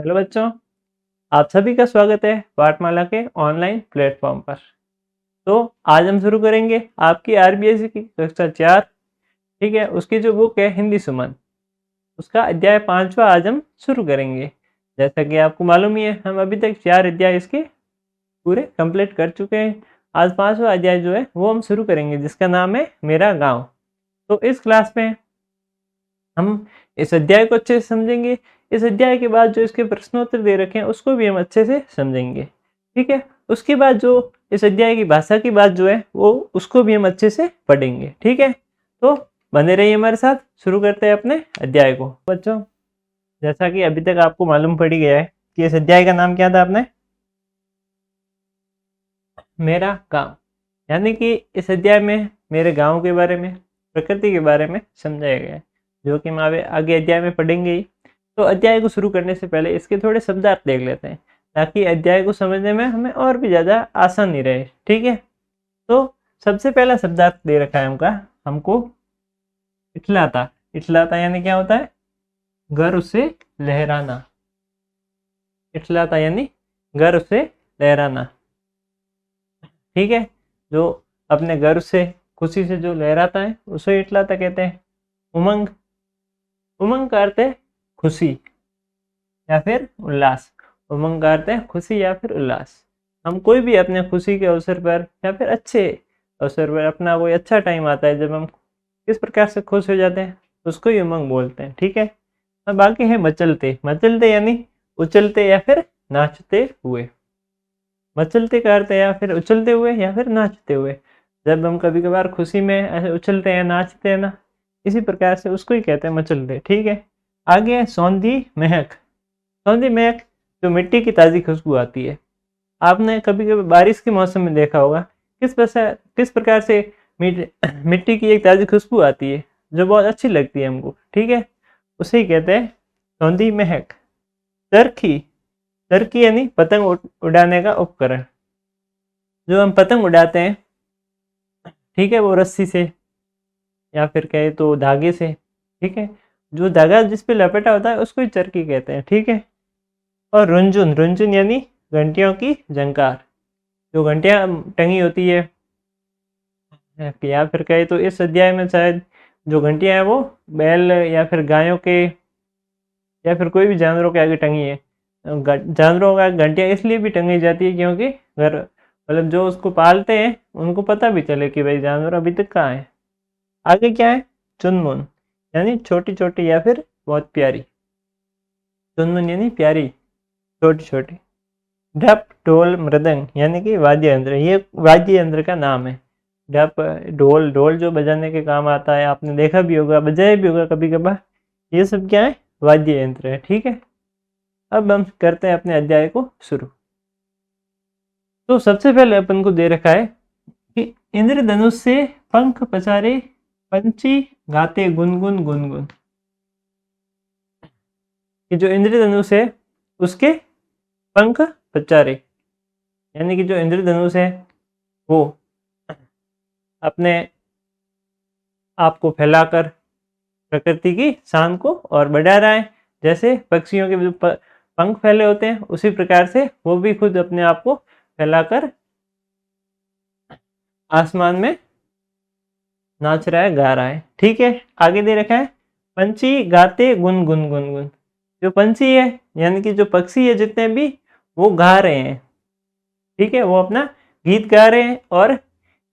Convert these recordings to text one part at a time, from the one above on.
Hello बच्चों, आप सभी का स्वागत है पाठमाला के ऑनलाइन प्लेटफॉर्म पर। तो आज हम शुरू करेंगे आपकी आरबीएसई की कक्षा 4। ठीक है, उसकी जो बुक है हिंदी सुमन, उसका अध्याय 5वां आज हम शुरू करेंगे। जैसा कि आपको मालूम ही है, हम अभी तक 4 अध्याय इसके पूरे कंप्लीट कर चुके हैं। आज 5वां अध्याय जो है वो हम शुरू करेंगे, जिसका नाम है मेरा गाँव। तो इस क्लास में हम इस अध्याय को अच्छे से समझेंगे। इस अध्याय के बाद जो इसके प्रश्नोत्तर दे रखे हैं उसको भी हम अच्छे से समझेंगे। ठीक है, उसके बाद जो इस अध्याय की भाषा की बात जो है वो उसको भी हम अच्छे से पढ़ेंगे। ठीक है, तो बने रहिए हमारे साथ। शुरू करते हैं अपने अध्याय को। बच्चों, जैसा कि अभी तक आपको मालूम पड़ गया है कि इस अध्याय का नाम क्या था आपने, मेरा गाँव। यानी कि इस अध्याय में मेरे गाँव के बारे में, प्रकृति के बारे में समझाया गया है, जो कि हम आगे अध्याय में पढ़ेंगे ही। तो अध्याय को शुरू करने से पहले इसके थोड़े शब्दार्थ देख लेते हैं, ताकि अध्याय को समझने में हमें और भी ज़्यादा आसानी रहे। ठीक है, तो सबसे पहला शब्दार्थ दे रखा है हमको इठलाता। इठलाता यानी क्या होता है? गर्व से लहराना। इठलाता यानी गर्व से लहराना। ठीक है, जो अपने गर्व से, खुशी से जो लहराता है उसे इठलाता कहते हैं। उमंग, उमंग का अर्थ है खुशी या फिर उल्लास। उमंग का अर्थ है खुशी या फिर उल्लास। हम कोई भी अपने खुशी के अवसर पर या फिर अच्छे अवसर पर, अपना कोई अच्छा टाइम आता है जब हम किस प्रकार से खुश हो जाते हैं, उसको ही उमंग बोलते हैं। ठीक है, अब बाकी है मचलते। मचलते यानी उछलते या फिर नाचते हुए। मचलते का अर्थ है या फिर उछलते हुए या फिर नाचते हुए। जब हम कभी कभार खुशी में ऐसे उछलते हैं, नाचते हैं ना, इसी प्रकार से उसको ही कहते हैं मचलते। ठीक है, आगे है सौंधी महक। सौंधी महक जो मिट्टी की ताज़ी खुशबू आती है। आपने कभी कभी बारिश के मौसम में देखा होगा किस प्रकार से मिट्टी की एक ताज़ी खुशबू आती है, जो बहुत अच्छी लगती है हमको। ठीक है, उसे ही कहते हैं सौंधी महक। चरखी, चरखी यानी पतंग उड़ाने का उपकरण। जो हम पतंग उड़ाते हैं, ठीक है, वो रस्सी से या फिर कहे तो धागे से। ठीक है, जो धागा जिस पे लपेटा होता है उसको ही चरखी कहते हैं। ठीक है, और रुंझुन, रुंझुन यानी घंटियों की झंकार। जो घंटियां टंगी होती है, या फिर कहे तो इस अध्याय में शायद जो घंटियां हैं वो बैल या फिर गायों के या फिर कोई भी जानवरों के आगे टंगी है। जानवरों का घंटियां इसलिए भी टंगी जाती है क्योंकि घर, मतलब जो उसको पालते हैं उनको पता भी चले कि भाई जानवर अभी तक कहाँ है। आगे क्या है? चुनमुन यानी छोटी छोटी या फिर बहुत प्यारी। चुनमुन यानी प्यारी, छोटी छोटी। ढप, ढोल, मृदंग यानी कि वाद्य यंत्र। ये वाद्य यंत्र का नाम है। ढप, ढोल, ढोल जो बजाने के काम आता है, आपने देखा भी होगा, बजाया भी होगा कभी कभार। ये सब क्या है? वाद्य यंत्र है। ठीक है, अब हम करते हैं अपने अध्याय को शुरू। तो सबसे पहले अपन को दे रखा है कि इंद्रधनुष से पंख पसारे पंछी गाते गुनगुन गुनगुन। कि जो इंद्रधनुष है उसके पंख पसारे, यानी कि जो इंद्रधनुष है वो अपने आप को फैलाकर प्रकृति की शान को और बढ़ा रहा है। जैसे पक्षियों के जो पंख फैले होते हैं, उसी प्रकार से वो भी खुद अपने आप को फैलाकर आसमान में नाच रहा है, गा रहा है। ठीक है, आगे दे रखा है पंछी गाते गुन गुन गुन गुन। जो पंछी है यानी कि जो पक्षी है जितने भी, वो गा रहे हैं। ठीक है, वो अपना गीत गा रहे हैं। और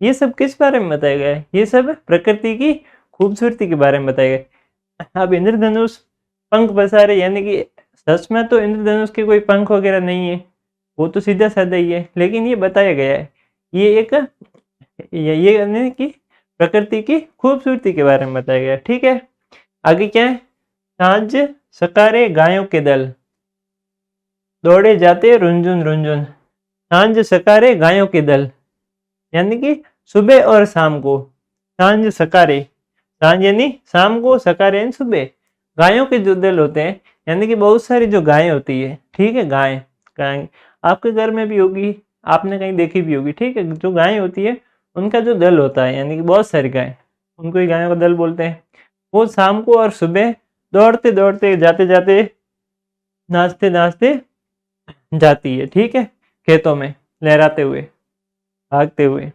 ये सब किस बारे में बताया गया है? ये सब प्रकृति की खूबसूरती के बारे में बताया गया। अब इंद्रधनुष पंख पसारे, यानी कि सच में तो इंद्रधनुष के कोई पंख वगैरह नहीं है, वो तो सीधा साधा ही है। लेकिन ये बताया गया है, ये एक ये यानी कि प्रकृति की खूबसूरती के बारे में बताया गया। ठीक है, आगे क्या है? सांझ सकारे गायों के दल, दौड़े जाते रुंझुन रुंझुन। सांझ सकारे गायों के दल, यानी कि सुबह और शाम को। सांझ सकारे, सांझ यानी शाम को, सकारे यानी सुबह। गायों के जो दल होते हैं, यानी कि बहुत सारी जो गायें होती है। ठीक है, गाय गाय आपके घर में भी होगी, आपने कहीं देखी भी होगी। ठीक है, जो गायें होती है उनका जो दल होता है, यानी कि बहुत सारी गाय, उनको ही गायों का दल बोलते हैं। वो शाम को और सुबह दौड़ते दौड़ते, जाते जाते नाचते नाचते जाती है, ठीक है, खेतों में लहराते हुए, भागते हुए।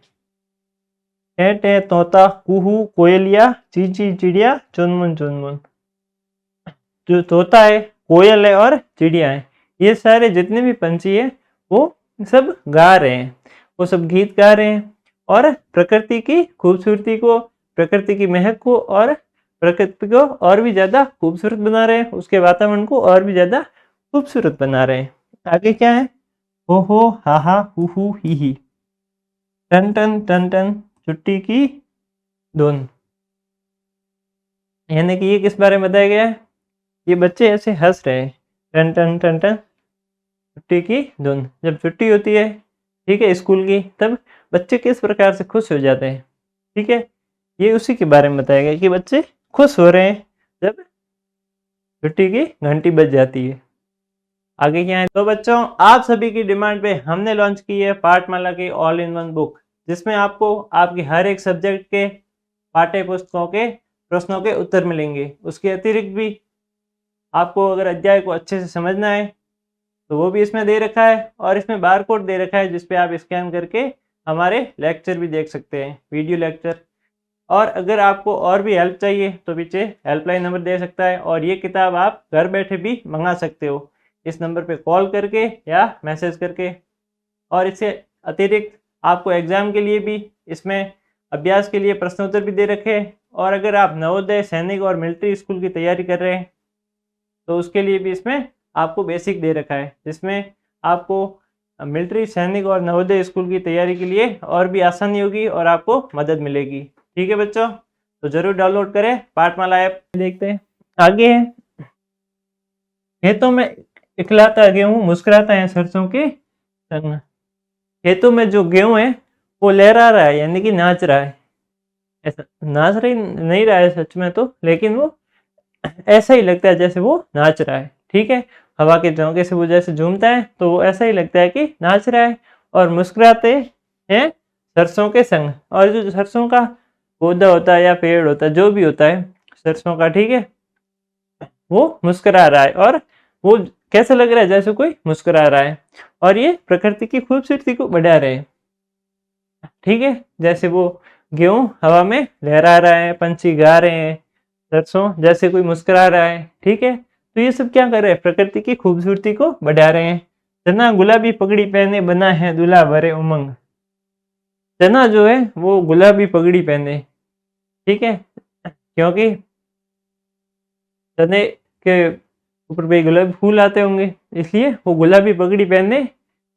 टे टे तोता, कुहू कोयलिया, ची ची चिड़िया, चुनमुन चुनमुन। जो तोता है, कोयल है और चिड़िया है, ये सारे जितने भी पंछी है वो सब गा रहे हैं, वो सब गीत गा रहे हैं और प्रकृति की खूबसूरती को, प्रकृति की महक को और प्रकृति को और भी ज़्यादा खूबसूरत बना रहे हैं, उसके वातावरण को और भी ज़्यादा खूबसूरत बना रहे हैं। आगे क्या है? हो हा हु ही, टन टन टन टन छुट्टी की धुन। यानी कि ये किस बारे में बताया गया है? ये बच्चे ऐसे हंस रहे हैं, टन टन टन टन छुट्टी की धुन। जब छुट्टी होती है, ठीक है, स्कूल की, तब बच्चे किस प्रकार से खुश हो जाते हैं, ठीक है, ये उसी के बारे में बताया गया कि बच्चे खुश हो रहे हैं जब छुट्टी की घंटी बज जाती है। आगे क्या है? तो बच्चों, आप सभी की डिमांड पे हमने लॉन्च की है पाठमाला की ऑल इन वन बुक, जिसमें आपको आपके हर एक सब्जेक्ट के पाठ्य पुस्तकों के प्रश्नों के उत्तर मिलेंगे। उसके अतिरिक्त भी आपको अगर अध्याय को अच्छे से समझना है तो वो भी इसमें दे रखा है, और इसमें बारकोड दे रखा है जिसपे आप स्कैन करके हमारे लेक्चर भी देख सकते हैं, वीडियो लेक्चर। और अगर आपको और भी हेल्प चाहिए तो पीछे हेल्पलाइन नंबर दे सकता है, और ये किताब आप घर बैठे भी मंगा सकते हो इस नंबर पे कॉल करके या मैसेज करके। और इससे अतिरिक्त आपको एग्ज़ाम के लिए भी इसमें अभ्यास के लिए प्रश्नोत्तर भी दे रखे हैं, और अगर आप नवोदय, सैनिक और मिलिट्री स्कूल की तैयारी कर रहे हैं तो उसके लिए भी इसमें आपको बेसिक दे रखा है, जिसमें आपको मिलिट्री, सैनिक और नवोदय स्कूल की तैयारी के लिए और भी आसानी होगी और आपको मदद मिलेगी। ठीक है बच्चों, तो ज़रूर डाउनलोड करें पाठमाला ऐप। देखते हैं आगे है, खेतों में इकलाता गेहूँ मुस्कुराता है सरसों के संग। खेतों में जो गेहूँ है वो लहरा रहा है, यानी कि नाच रहा है। ऐसा नाच रही नहीं रहा है सच में तो, लेकिन वो ऐसा ही लगता है जैसे वो नाच रहा है, ठीक है। हवा के झोंके से वो जैसे झूमता है तो वो ऐसा ही लगता है कि नाच रहा है। और मुस्कुराते हैं सरसों के संग, और जो सरसों का पौधा होता है या पेड़ होता है, जो भी होता है सरसों का, ठीक है, वो मुस्कुरा रहा है। और वो कैसा लग रहा है? जैसे कोई मुस्कुरा रहा है, और ये प्रकृति की खूबसूरती को बढ़ा रहे हैं, ठीक है। जैसे वो गेहूं हवा में लहरा रहा है, पंछी गा रहे हैं, सरसों जैसे कोई मुस्कुरा रहा है, ठीक है। तो ये सब क्या कर रहे हैं? प्रकृति की खूबसूरती को बढ़ा रहे हैं। चना गुलाबी पगड़ी पहने बना है दूल्हा भरे उमंग। चना जो है वो गुलाबी पगड़ी पहने, ठीक है, क्योंकि चने के ऊपर भी गुलाबी फूल आते होंगे, इसलिए वो गुलाबी पगड़ी पहने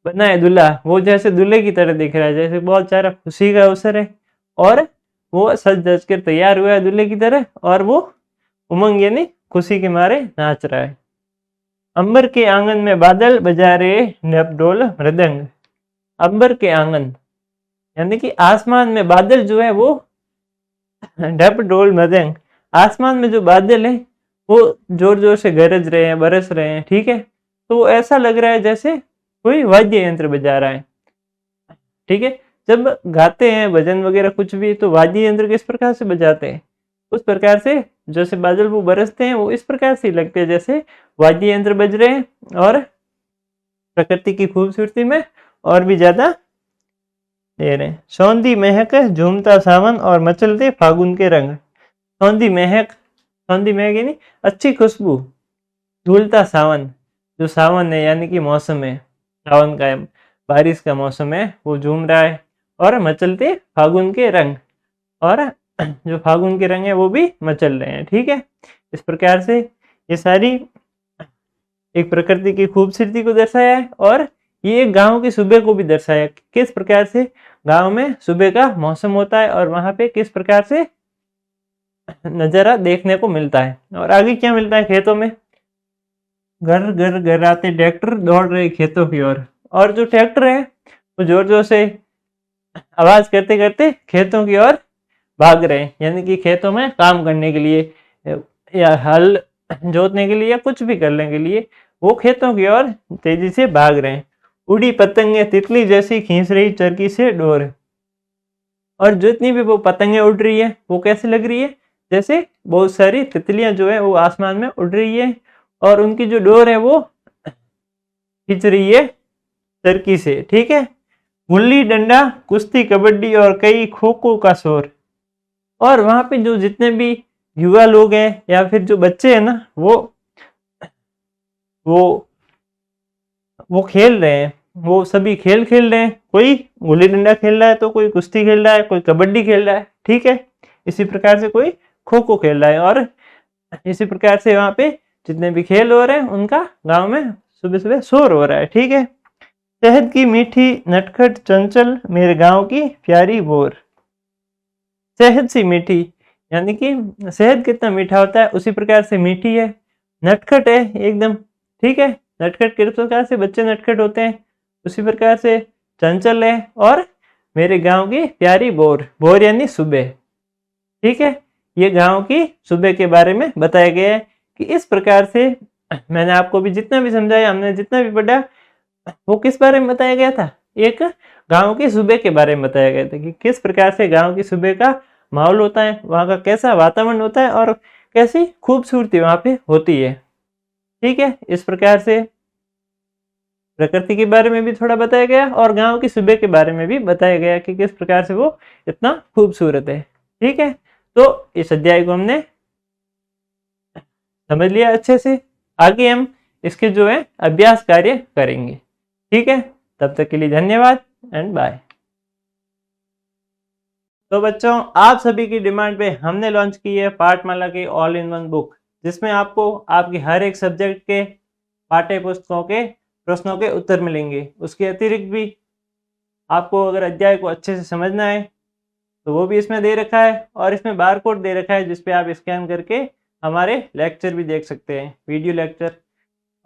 बना है दूल्हा। वो जैसे दूल्हे की तरह दिख रहा है, जैसे बहुत सारा खुशी का अवसर है, और वो सज धज कर तैयार हुआ है दूल्हे की तरह, और वो उमंग यानी खुशी के मारे नाच रहा है। अंबर के आंगन में बादल बजा रहे ढप ढोल मृदंग। अंबर के आंगन यानी कि आसमान में बादल जो है वो ढप ढोल मृदंग, आसमान में जो बादल है वो जोर जोर से गरज रहे हैं, बरस रहे हैं, ठीक है। तो वो ऐसा लग रहा है जैसे कोई वाद्य यंत्र बजा रहा है, ठीक है। जब गाते हैं भजन वगैरह कुछ भी, तो वाद्य यंत्र किस प्रकार से बजाते हैं? उस प्रकार से जैसे बादल वो बरसते हैं, वो इस प्रकार से लगते हैं जैसे वाद्य यंत्र बज रहे हैं, और प्रकृति की खूबसूरती में और भी ज्यादा दे रहे हैं। सौंधी महक झूमता सावन और मचलते फागुन के रंग। सौंधी महक, सौंधी महक यानी अच्छी खुशबू, झूलता सावन, जो सावन है यानी कि मौसम है, सावन का है, बारिश का मौसम है, वो झूम रहा है। और मचलते फागुन के रंग, और जो फागुन के रंग है वो भी मचल रहे हैं, ठीक है। इस प्रकार से ये सारी एक प्रकृति की खूबसूरती को दर्शाया है, और ये एक गांव की सुबह को भी दर्शाया है। किस प्रकार से गांव में सुबह का मौसम होता है और वहां पे किस प्रकार से नजारा देखने को मिलता है। और आगे क्या मिलता है? खेतों में घर घर घर आते ट्रैक्टर दौड़ रहे खेतों की ओर, और जो ट्रैक्टर है वो जोर जोर से आवाज करते करते खेतों की ओर भाग रहे हैं, यानी कि खेतों में काम करने के लिए या हल जोतने के लिए या कुछ भी करने के लिए वो खेतों की ओर तेजी से भाग रहे हैं। उड़ी पतंगे तितली जैसी खींच रही चरखी से डोर। और जितनी भी वो पतंगे उड़ रही है वो कैसे लग रही है? जैसे बहुत सारी तितलियां जो है वो आसमान में उड़ रही है, और उनकी जो डोर है वो खींच रही है चरखी से, ठीक है। गुल्ली डंडा, कुश्ती, कबड्डी और कई खो खो का शोर। और वहां पे जो जितने भी युवा लोग हैं या फिर जो बच्चे हैं ना, वो वो खेल रहे हैं, वो सभी खेल खेल रहे हैं। कोई गुल्ली डंडा खेल रहा है, तो कोई कुश्ती खेल रहा है, कोई कबड्डी खेल रहा है, ठीक है। इसी प्रकार से कोई खो खो खेल रहा है। और इसी प्रकार से वहां पे जितने भी खेल हो रहे हैं उनका गांव में सुबह सुबह शोर हो रहा है, ठीक है। शहद की मीठी नटखट चंचल, मेरे गांव की प्यारी बोर। शहद सी मीठी, यानी कि शहद कितना मीठा होता है उसी प्रकार से मीठी है। नटखट है एकदम, ठीक है। नटखट किस प्रकार से बच्चे नटखट होते हैं उसी प्रकार से चंचल है। और मेरे गांव की प्यारी बोर, बोर यानी सुबह, ठीक है। ये गांव की सुबह के बारे में बताया गया है कि इस प्रकार से मैंने आपको भी जितना भी समझाया, हमने जितना भी पढ़ा, वो किस बारे में बताया गया था, एक गांव की सुबह के बारे में बताया गया था कि किस प्रकार से गांव की सुबह का माहौल होता है, वहां का कैसा वातावरण होता है और कैसी खूबसूरती वहां पे होती है, ठीक है। इस प्रकार से प्रकृति के बारे में भी थोड़ा बताया गया और गांव की सुबह के बारे में भी बताया गया कि किस प्रकार से वो इतना खूबसूरत है, ठीक है। तो इस अध्याय को हमने समझ लिया अच्छे से। आगे हम इसके जो है अभ्यास कार्य करेंगे, ठीक है। तब तक के लिए धन्यवाद एंड बाय। तो बच्चों, आप सभी की डिमांड पे हमने लॉन्च की है पाठमाला की ऑल इन वन बुक, जिसमें आपको आपकी हर एक सब्जेक्ट के पाठ्य पुस्तकों के प्रश्नों के उत्तर मिलेंगे। उसके अतिरिक्त भी आपको अगर अध्याय को अच्छे से समझना है तो वो भी इसमें दे रखा है, और इसमें बार कोड दे रखा है जिसपे आप स्कैन करके हमारे लेक्चर भी देख सकते हैं, वीडियो लेक्चर।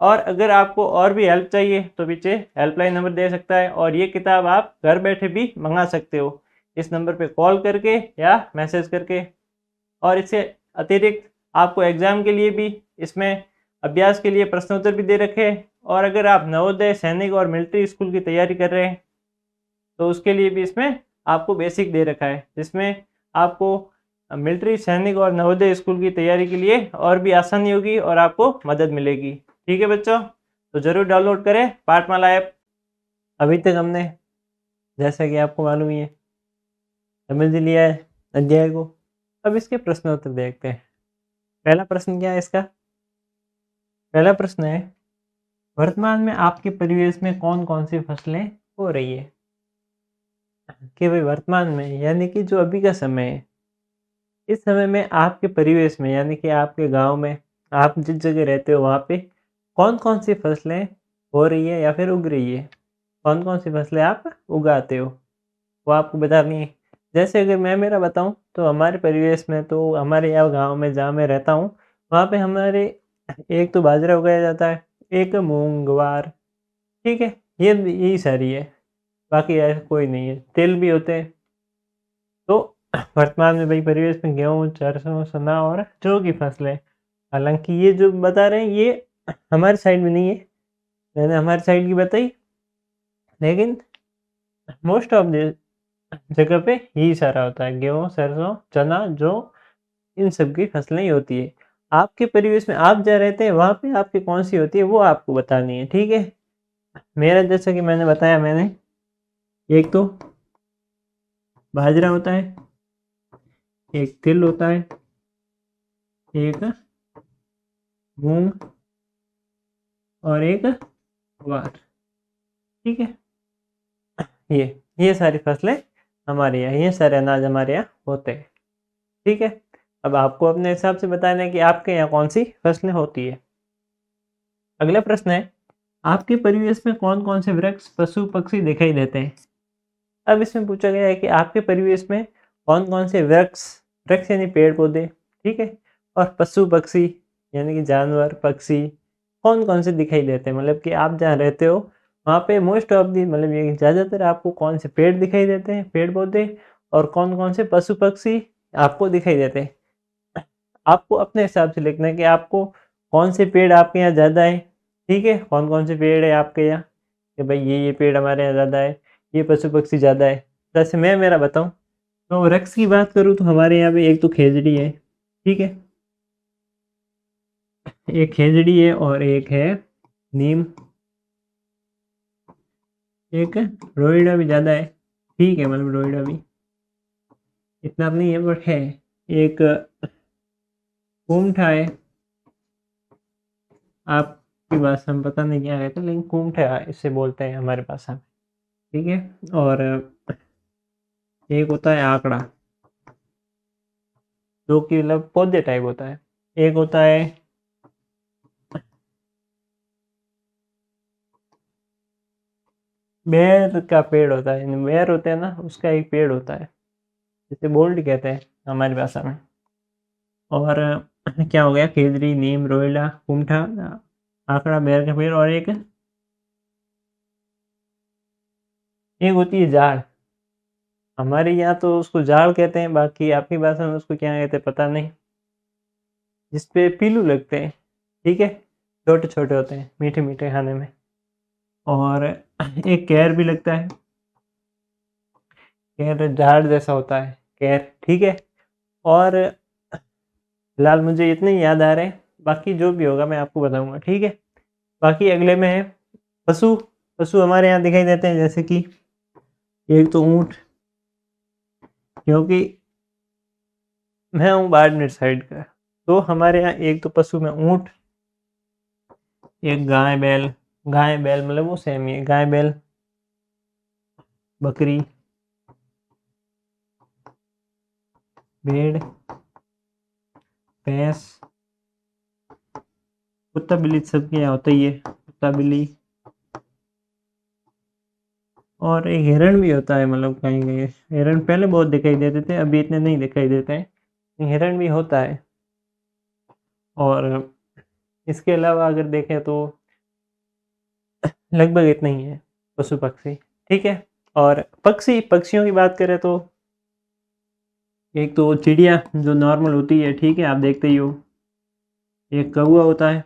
और अगर आपको और भी हेल्प चाहिए तो पीछे हेल्पलाइन नंबर दे सकता है, और ये किताब आप घर बैठे भी मंगा सकते हो इस नंबर पे कॉल करके या मैसेज करके। और इससे अतिरिक्त आपको एग्ज़ाम के लिए भी इसमें अभ्यास के लिए प्रश्नोत्तर भी दे रखे हैं। और अगर आप नवोदय, सैनिक और मिलिट्री स्कूल की तैयारी कर रहे हैं तो उसके लिए भी इसमें आपको बेसिक दे रखा है, जिसमें आपको मिलिट्री, सैनिक और नवोदय स्कूल की तैयारी के लिए और भी आसानी होगी और आपको मदद मिलेगी, ठीक है बच्चों। तो ज़रूर डाउनलोड करें पाठमाला ऐप। अभी तक हमने, जैसा कि आपको मालूम ही है, समझ लिया है अध्याय को। अब इसके प्रश्नोत्तर देखते हैं। पहला प्रश्न क्या है इसका? पहला प्रश्न है, वर्तमान में आपके परिवेश में कौन कौन सी फसलें हो रही है? कि भाई वर्तमान में यानी कि जो अभी का समय है, इस समय में आपके परिवेश में यानी कि आपके गांव में, आप जिस जगह रहते हो वहाँ पे कौन कौन सी फसलें हो रही है या फिर उग रही है, कौन कौन सी फसलें आप उगाते हो, वो आपको बतानी है। जैसे अगर मैं मेरा बताऊं तो हमारे परिवेश में, तो हमारे यहाँ गांव में जहाँ मैं रहता हूँ वहाँ पे हमारे एक तो बाजरा उगाया जाता है, एक मूंग, ग्वार, ठीक है। ये यही सारी है, बाकी ऐसा कोई नहीं है। तिल भी होते हैं। तो वर्तमान में भाई परिवेश में गेहूँ, सरसों, चना और जौ की फसलें। हालांकि ये जो बता रहे हैं ये हमारे साइड में नहीं है, मैंने हमारी साइड की बताई, लेकिन मोस्ट ऑफ द जगह पे यही सारा होता है, गेहूँ, सरसों, चना, जौ, इन सब की फसलें ही होती है। आपके परिवेश में आप जहाँ रहते हैं वहाँ पे आपकी कौन सी होती है वो आपको बतानी है, ठीक है। मेरा जैसा कि मैंने बताया, मैंने एक तो बाजरा होता है, एक तिल होता है, एक मूंग और एक ग्वार, ठीक है। ये सारी फसलें हमारे यहाँ, ये सारे अनाज हमारे यहाँ होते हैं, ठीक है। अब आपको अपने हिसाब से बताना है कि आपके यहाँ कौन सी फसलें होती है। अगला प्रश्न है, आपके परिवेश में कौन कौन से वृक्ष, पशु, पक्षी दिखाई देते हैं? अब इसमें पूछा गया है कि आपके परिवेश में कौन कौन से वृक्ष, वृक्ष यानी पेड़ पौधे, ठीक है, और पशु पक्षी यानी कि जानवर, पक्षी कौन कौन से दिखाई देते हैं। मतलब कि आप जहाँ रहते हो वहाँ पे मोस्ट ऑफ दी, मतलब ये ज़्यादातर आपको कौन से पेड़ दिखाई देते हैं, पेड़ पौधे, और कौन कौन से पशु पक्षी आपको दिखाई देते हैं। आपको अपने हिसाब से लिखना है कि आपको कौन से पेड़ आपके यहाँ ज़्यादा है, ठीक है, कौन कौन से पेड़ है आपके यहाँ, कि भाई ये पेड़ हमारे यहाँ ज़्यादा है, ये पशु पक्षी ज़्यादा है। जैसे मैं मेरा बताऊँ तो वृक्ष की बात करूँ तो हमारे यहाँ पे एक तो खेजड़ी है, ठीक है, एक खेजड़ी है और एक है नीम, एक रोइडा भी ज़्यादा है, ठीक है, मतलब रोइडा भी इतना नहीं है बट है। एक कुमठा है, आपकी भाषा में पता नहीं क्या कहते हैं, लेकिन कुमठा इससे बोलते हैं हमारे भाषा में, ठीक है। और एक होता है आंकड़ा, जो कि मतलब पौधे टाइप होता है। एक होता है बेर का पेड़ होता है, बेर होते हैं ना, उसका एक पेड़ होता है, जिसे बोल्ड कहते हैं हमारी भाषा में। और क्या हो गया, खेजड़ी, नीम, रोइला, कुमठा, आंकड़ा, बेर का पेड़, और एक होती है जाड़। हमारे यहाँ तो उसको जाड़ कहते हैं, बाकी आपकी भाषा में उसको क्या कहते हैं पता नहीं। जिसपे पीलू लगते हैं, ठीक है, छोटे छोटे होते हैं, मीठे मीठे खाने में। और एक कैर भी लगता है, कैर झाड़ जैसा होता है, कैर, ठीक है। और फिलहाल मुझे इतने ही याद आ रहे हैं, बाकी जो भी होगा मैं आपको बताऊंगा, ठीक है। बाकी अगले में है पशु। पशु हमारे यहाँ दिखाई देते हैं, जैसे कि एक तो ऊँट, क्योंकि मैं हूँ बाड़मेर साइड का, तो हमारे यहाँ एक तो पशु में ऊँट, एक गाय बैल, गाय बैल मतलब वो सेम ही है, गाय बैल, बकरी, भेड़, भैंस, कुत्ता बिल्ली सबके यहाँ होता ही है, कुत्ता बिल्ली। और एक हिरण भी होता है, मतलब कहीं कहीं हिरण पहले बहुत दिखाई देते थे, अभी इतने नहीं दिखाई देते हैं, हिरण भी होता है। और इसके अलावा अगर देखें तो लगभग इतना ही है पशु पक्षी, ठीक है। और पक्षियों की बात करें तो एक तो चिड़िया जो नॉर्मल होती है, ठीक है, आप देखते ही हो। एक कौवा होता है।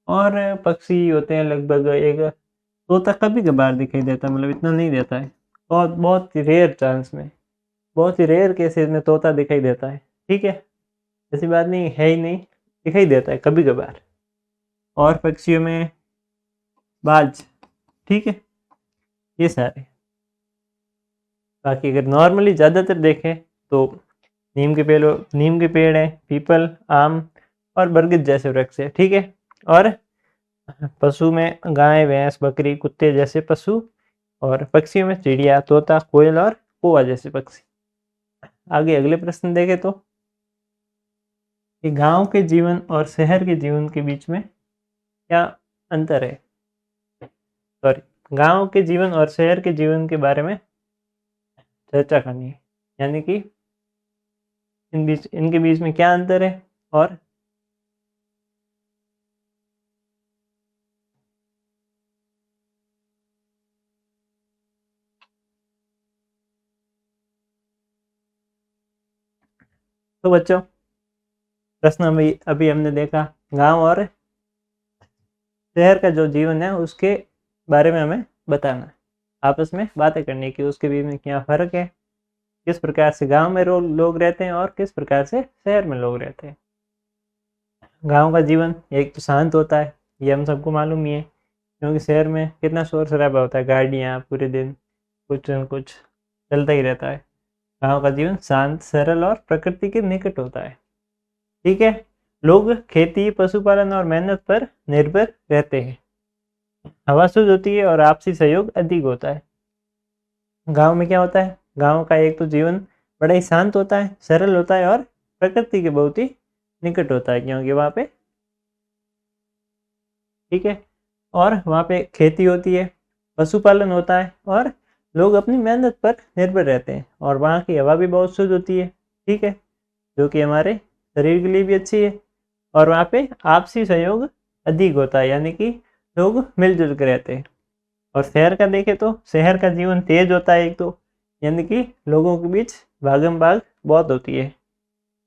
और पक्षी होते हैं लगभग, एक तोता कभी कभार दिखाई देता है, मतलब इतना नहीं देता है, बहुत बहुत रेयर चांस में, बहुत ही रेयर केसेस में तोता दिखाई देता है, ठीक है। ऐसी बात नहीं है ही नहीं, दिखाई देता है कभी कभार। और पक्षियों में बाज, ठीक है, ये सारे। बाकी अगर नॉर्मली ज़्यादातर देखें तो नीम के पेड़ हैं, पीपल, आम और बरगद जैसे वृक्ष है, ठीक है। और पशु में गाय, भैंस, बकरी, कुत्ते जैसे पशु। और पक्षियों में चिड़िया, तोता, कोयल और कौवा जैसे पक्षी। आगे अगले प्रश्न देखें तो कि गांव के जीवन और शहर के जीवन के बीच में क्या अंतर है। सॉरी, गांव के जीवन और शहर के जीवन के बारे में चर्चा करनी है, यानी कि इनके बीच में क्या अंतर है। और तो बच्चों, प्रश्न अभी हमने देखा, गांव और शहर का जो जीवन है उसके बारे में हमें बताना है, आपस में बातें करनी कि उसके बीच में क्या फ़र्क है, किस प्रकार से गांव में लोग रहते हैं और किस प्रकार से शहर में लोग रहते हैं। गांव का जीवन एक तो शांत होता है, ये हम सबको मालूम ही है, क्योंकि शहर में कितना शोर शराबा होता है, गाड़ियाँ पूरे दिन, कुछ न कुछ चलता ही रहता है। गांव का जीवन शांत, सरल और प्रकृति के निकट होता है, ठीक है। लोग खेती, पशुपालन और मेहनत पर निर्भर रहते हैं। हवा शुद्ध होती है और आपसी सहयोग अधिक होता है। गांव में क्या होता है, गांव का एक तो जीवन बड़ा ही शांत होता है, सरल होता है और प्रकृति के बहुत ही निकट होता है, क्योंकि वहाँ पे, ठीक है, और वहाँ पे खेती होती है, पशुपालन होता है और लोग अपनी मेहनत पर निर्भर रहते हैं। और वहाँ की हवा भी बहुत शुद्ध होती है, ठीक है, जो कि हमारे शरीर के लिए भी अच्छी है। और वहाँ पे आपसी सहयोग अधिक होता है, यानी कि लोग मिलजुल कर रहते हैं। और शहर का देखें तो शहर का जीवन तेज होता है एक तो, यानी कि लोगों के बीच भागम भाग बहुत होती है।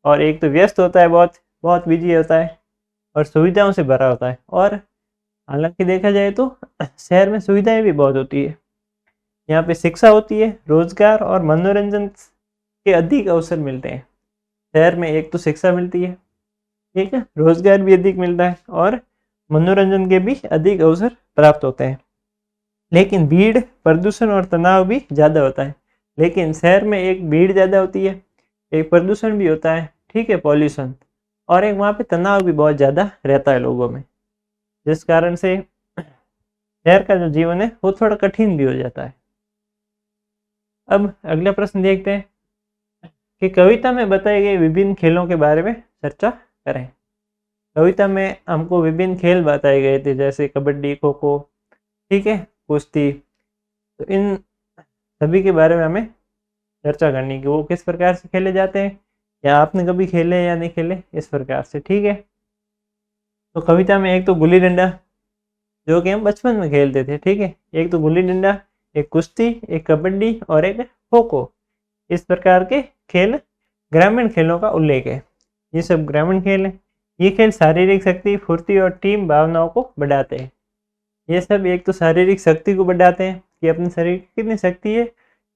और एक तो व्यस्त होता है, बहुत बहुत बिजी होता है और सुविधाओं से भरा होता है। और हालांकि देखा जाए तो शहर में सुविधाएं भी बहुत होती है, यहाँ पे शिक्षा होती है, रोजगार और मनोरंजन के अधिक अवसर मिलते हैं। शहर में एक तो शिक्षा मिलती है, ठीक है, रोजगार भी अधिक मिलता है और मनोरंजन के भी अधिक अवसर प्राप्त होते हैं। लेकिन भीड़, प्रदूषण और तनाव भी ज़्यादा होता है। लेकिन शहर में एक भीड़ ज़्यादा होती है, एक प्रदूषण भी होता है, ठीक है, पॉल्यूशन, और एक वहाँ पे तनाव भी बहुत ज़्यादा रहता है लोगों में, जिस कारण से शहर का जो जीवन है वो थोड़ा कठिन भी हो जाता है। अब अगला प्रश्न देखते हैं कि कविता में बताए गए विभिन्न खेलों के बारे में चर्चा करें। कविता में हमको विभिन्न खेल बताए गए थे, जैसे कबड्डी, खो खो, ठीक है, कुश्ती। तो इन सभी के बारे में हमें चर्चा करनी कि वो किस प्रकार से खेले जाते हैं, या आपने कभी खेले या नहीं खेले, इस प्रकार से, ठीक है। तो कविता में एक तो गुल्ली डंडा, जो कि हम बचपन में खेलते थे, ठीक है, एक तो गुल्ली डंडा, एक कुश्ती, एक कबड्डी और एक खो खो। इस प्रकार के खेल ग्रामीण खेलों का उल्लेख है। ये सब ग्रामीण खेल हैं। ये खेल शारीरिक शक्ति, फुर्ती और टीम भावनाओं को बढ़ाते हैं। ये सब एक तो शारीरिक शक्ति को बढ़ाते हैं कि अपने शरीर की कितनी शक्ति है,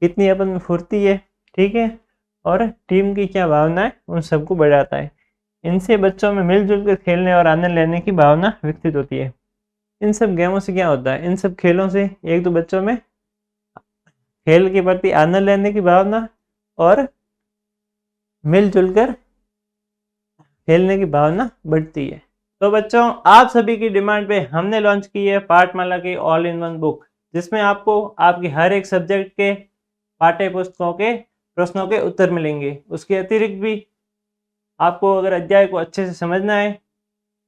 कितनी अपन में फुर्ती है, ठीक है, और टीम की क्या भावना है, उन सबको बढ़ाता है। इनसे बच्चों में मिलजुल कर खेलने और आनंद लेने की भावना विकसित होती है। इन सब गेमों से क्या होता है, इन सब खेलों से एक तो बच्चों में खेल के प्रति आनंद लेने की भावना और मिलजुल कर खेलने की भावना बढ़ती है। तो बच्चों, आप सभी की डिमांड पे हमने लॉन्च की है पाठमाला की ऑल इन वन बुक, जिसमें आपको आपके हर एक सब्जेक्ट के पाठ्य पुस्तकों के प्रश्नों के उत्तर मिलेंगे। उसके अतिरिक्त भी आपको अगर अध्याय को अच्छे से समझना है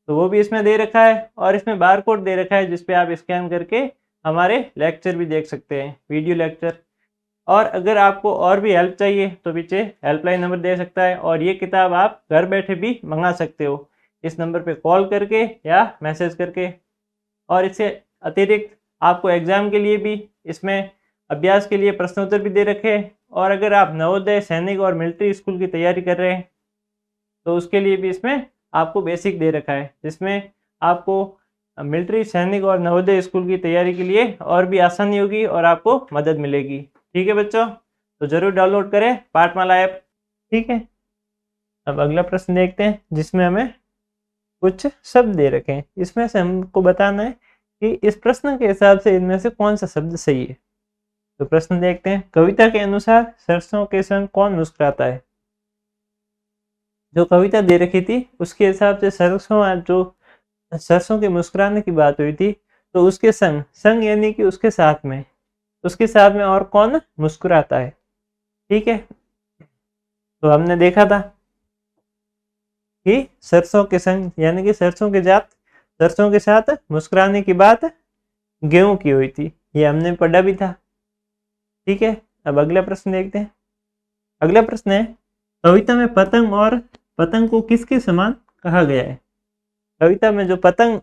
तो वो भी इसमें दे रखा है, और इसमें बार कोड दे रखा है जिसपे आप स्कैन करके हमारे लेक्चर भी देख सकते हैं, वीडियो लेक्चर। और अगर आपको और भी हेल्प चाहिए तो पीछे हेल्पलाइन नंबर दे सकता है, और ये किताब आप घर बैठे भी मंगा सकते हो इस नंबर पे कॉल करके या मैसेज करके। और इससे अतिरिक्त आपको एग्ज़ाम के लिए भी इसमें अभ्यास के लिए प्रश्नोत्तर भी दे रखे हैं। और अगर आप नवोदय, सैनिक और मिलिट्री स्कूल की तैयारी कर रहे हैं तो उसके लिए भी इसमें आपको बेसिक दे रखा है, जिसमें आपको मिलिट्री, सैनिक और नवोदय स्कूल की तैयारी के लिए और भी आसानी होगी और आपको मदद मिलेगी। ठीक है बच्चों, तो ज़रूर डाउनलोड करें पाठमाला ऐप, ठीक है। अब अगला प्रश्न देखते हैं, जिसमें हमें कुछ शब्द दे रखे हैं। इसमें से हमको बताना है कि इस प्रश्न के हिसाब से इनमें से कौन सा शब्द सही है। तो प्रश्न देखते हैं। कविता के अनुसार सरसों के संग कौन मुस्कुराता है। जो कविता दे रखी थी उसके हिसाब से सरसों के मुस्कुराने की बात हुई थी, तो उसके संग, संग यानी कि उसके साथ में, उसके साथ में और कौन मुस्कुराता है, ठीक है। तो हमने देखा था कि सरसों के संग यानी कि सरसों के साथ मुस्कुराने की बात गेहूं की हुई थी, ये हमने पढ़ा भी था, ठीक है। अब अगला प्रश्न देखते हैं। अगला प्रश्न है, कविता में पतंग को किसके समान कहा गया है। कविता में जो पतंग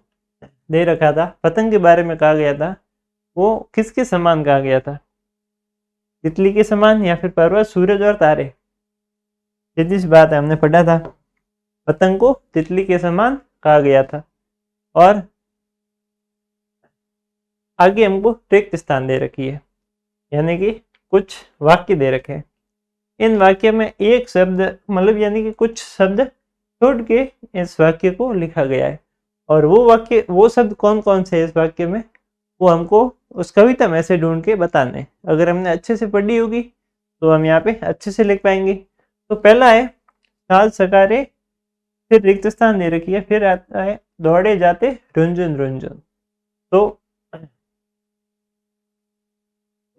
दे रखा था, पतंग के बारे में कहा गया था, वो किसके समान कहा गया था। तितली के समान या फिर पर्वत, सूरज और तारे। सीधी सी बात है, हमने पढ़ा था पतंग को तितली के समान कहा गया था। और आगे हमको रिक्त स्थान दे रखी है, यानी कि कुछ वाक्य दे रखे हैं। इन वाक्य में एक शब्द मतलब यानी कि कुछ शब्द छोड़ के इस वाक्य को लिखा गया है, और वो शब्द कौन कौन से इस वाक्य में, वो हमको उस कविता में से ढूंढ के बताने। अगर हमने अच्छे से पढ़ी होगी तो हम यहाँ पे अच्छे से लिख पाएंगे। तो पहला है साल सकारे, फिर रिक्त स्थान दे रखी है, फिर आता है दौड़े जाते रुंझुन रुंझुन। तो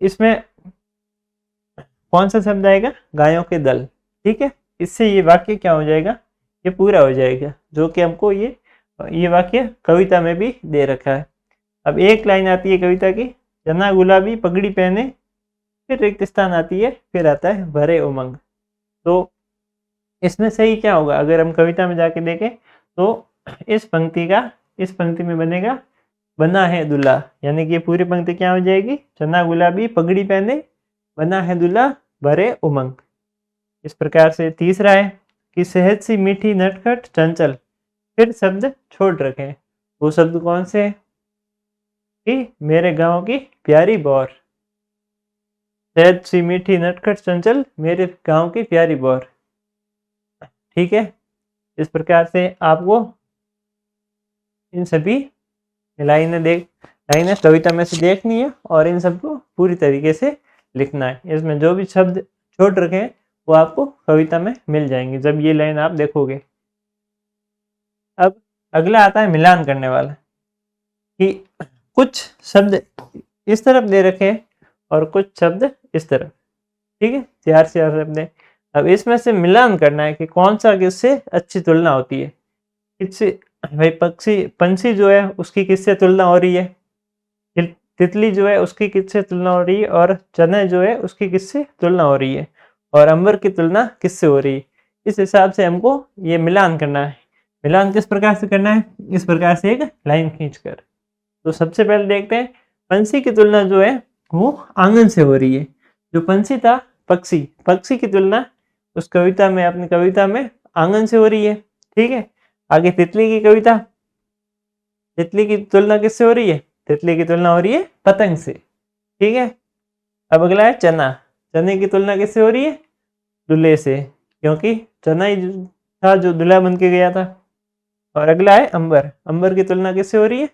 इसमें कौन सा शब्द आएगा, गायों के दल, ठीक है। इससे ये वाक्य क्या हो जाएगा, ये पूरा हो जाएगा, जो कि हमको ये वाक्य कविता में भी दे रखा है। अब एक लाइन आती है कविता की, चना गुलाबी पगड़ी पहने, फिर रिक्त स्थान आती है, फिर आता है भरे उमंग। तो इसमें सही क्या होगा, अगर हम कविता में जाके देखें तो इस पंक्ति में बनेगा बना है दूल्हा, यानी कि ये पूरी पंक्ति क्या हो जाएगी, चना गुलाबी पगड़ी पहने, बना है दूल्हा भरे उमंग। इस प्रकार से तीसरा है कि सहज सी मीठी नटखट चंचल, फिर शब्द छोड़ रखे, वो शब्द कौन से हैं कि मेरे गांव की प्यारी बौर, सहज सी मीठी नटखट चंचल मेरे गांव की प्यारी बौर, ठीक है। इस प्रकार से आपको इन सभी लाइनें लाइनें कविता में से देखनी है और इन सबको पूरी तरीके से लिखना है। इसमें जो भी शब्द छोड़ रखे हैं वो आपको कविता में मिल जाएंगे जब ये लाइन आप देखोगे। अब अगला आता है मिलान करने वाला, कि कुछ शब्द इस तरफ दे रखे हैं और कुछ शब्द इस तरफ, ठीक है, 4 शब्द हैं। अब इसमें से मिलान करना है कि कौन सा किससे अच्छी तुलना होती है। किससे भाई, पंछी जो है उसकी किससे तुलना हो रही है, तितली जो है उसकी किससे तुलना हो रही है, और चने जो है उसकी किससे तुलना हो रही है, और अंबर की तुलना किससे हो रही है। इस हिसाब से हमको ये मिलान करना है। मिलान किस प्रकार से करना है, इस प्रकार से एक लाइन खींचकर। तो सबसे पहले देखते हैं, पंछी की तुलना जो है वो आंगन से हो रही है। जो पंछी था पक्षी, पक्षी की तुलना उस कविता में, अपनी कविता में आंगन से हो रही है, ठीक है। आगे तितली की कविता, तितली की तुलना किससे हो रही है, तितली की तुलना हो रही है पतंग से, ठीक है। अब अगला है चना, चने की तुलना किससे हो रही है, दूल्हे से, क्योंकि चना ही था जो दूल्हा बन के गया था। और अगला है अंबर, अंबर की तुलना किससे हो रही है,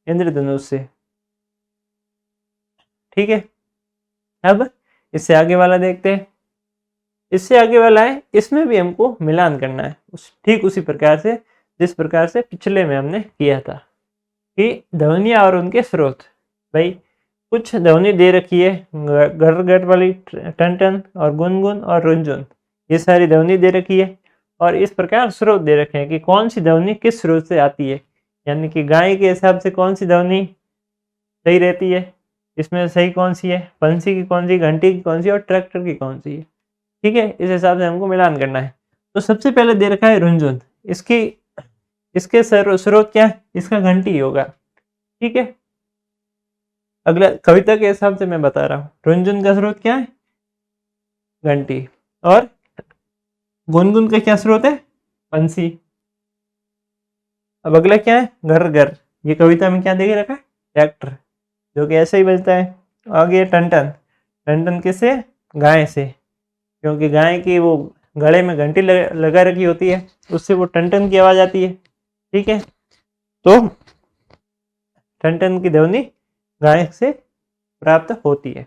इंद्रधनुष से, ठीक है। अब इससे आगे वाला देखते हैं, इससे आगे वाला है, इसमें भी हमको मिलान करना है ठीक उसी प्रकार से जिस प्रकार से पिछले में हमने किया था, कि ध्वनियाँ और उनके स्रोत। भाई कुछ ध्वनि दे रखी है, घर घर वाली, टन टन और गुनगुन और रुनझुन, ये सारी ध्वनि दे रखी है। और इस प्रकार स्रोत दे रखे हैं कि कौन सी ध्वनि किस स्रोत से आती है, यानी कि गाय के हिसाब से कौन सी ध्वनि सही रहती है, इसमें सही कौन सी है, पंछी की कौन सी, घंटी की कौन सी और ट्रैक्टर की कौन सी है, ठीक है। इस हिसाब से हमको मिलान करना है। तो सबसे पहले दे रखा है रुनझुन, इसके स्रोत क्या है, इसका घंटी होगा, ठीक है। अगला कविता के हिसाब से मैं बता रहा हूँ, रुनझुन का स्रोत क्या है, घंटी, और गुनगुन का क्या स्रोत है, पंछी। अब अगला क्या है, घर घर, ये कविता में क्या दे रखा है, ट्रैक्टर, जो कि ऐसे ही बजता है। आगे टन-टन, टन-टन किससे, गाय से, क्योंकि गाय की वो गले में घंटी लगा रखी होती है, उससे वो टन-टन की आवाज़ आती है, ठीक है। तो टन-टन की ध्वनि गाय से प्राप्त होती है।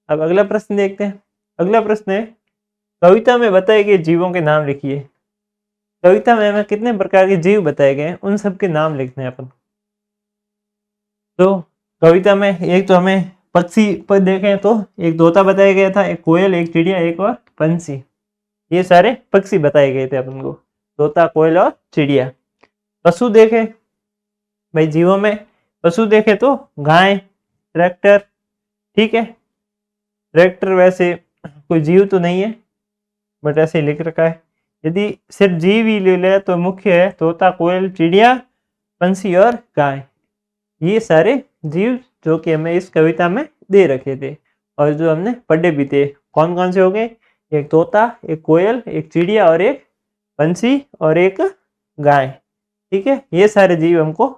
अब अगला प्रश्न देखते हैं। अगला प्रश्न है, कविता में बताए गए जीवों के नाम लिखिए। कविता में हमें कितने प्रकार के जीव बताए गए हैं, उन सब के नाम लिखने हैं अपन। तो कविता में एक तो हमें पक्षी पर देखें तो एक तोता बताया गया था, एक कोयल, एक चिड़िया, एक और पंछी, ये सारे पक्षी बताए गए थे अपन को, तोता, कोयल और चिड़िया। पशु देखे, भाई जीवों में पशु देखे तो गाय, ट्रैक्टर, ठीक है। ट्रैक्टर वैसे कोई जीव तो नहीं है, बट ऐसे लिख रखा है। यदि सिर्फ जीव ही ले ले तो मुख्य है तोता, कोयल, चिड़िया, पंछी और गाय, ये सारे जीव जो कि हमें इस कविता में दे रखे थे और जो हमने पढ़े भी थे। कौन कौन से हो गए, एक तोता, एक कोयल, एक चिड़िया और एक पंछी और एक गाय, ठीक है। ये सारे जीव हमको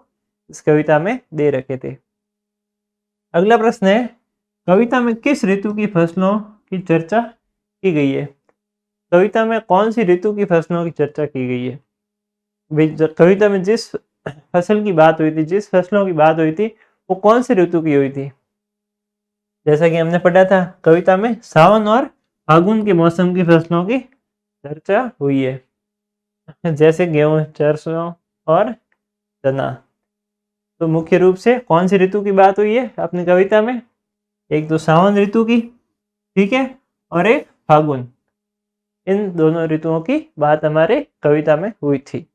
इस कविता में दे रखे थे। अगला प्रश्न है, कविता में किस ऋतु की फसलों की चर्चा की गई है। कविता में कौन सी ऋतु की फसलों की चर्चा की गई है। कविता में जिस फसल की बात हुई थी, जिस फसलों की बात हुई थी, वो कौन सी ऋतु की हुई थी। जैसा कि हमने पढ़ा था, कविता में सावन और फागुन के मौसम की फसलों की चर्चा हुई है, जैसे गेहूं, सरसों और चना। तो मुख्य रूप से कौन सी ऋतु की बात हुई है अपनी कविता में, एक तो सावन ऋतु की, ठीक है, और एक फागुन। इन दोनों ऋतुओं की बात हमारे कविता में हुई थी।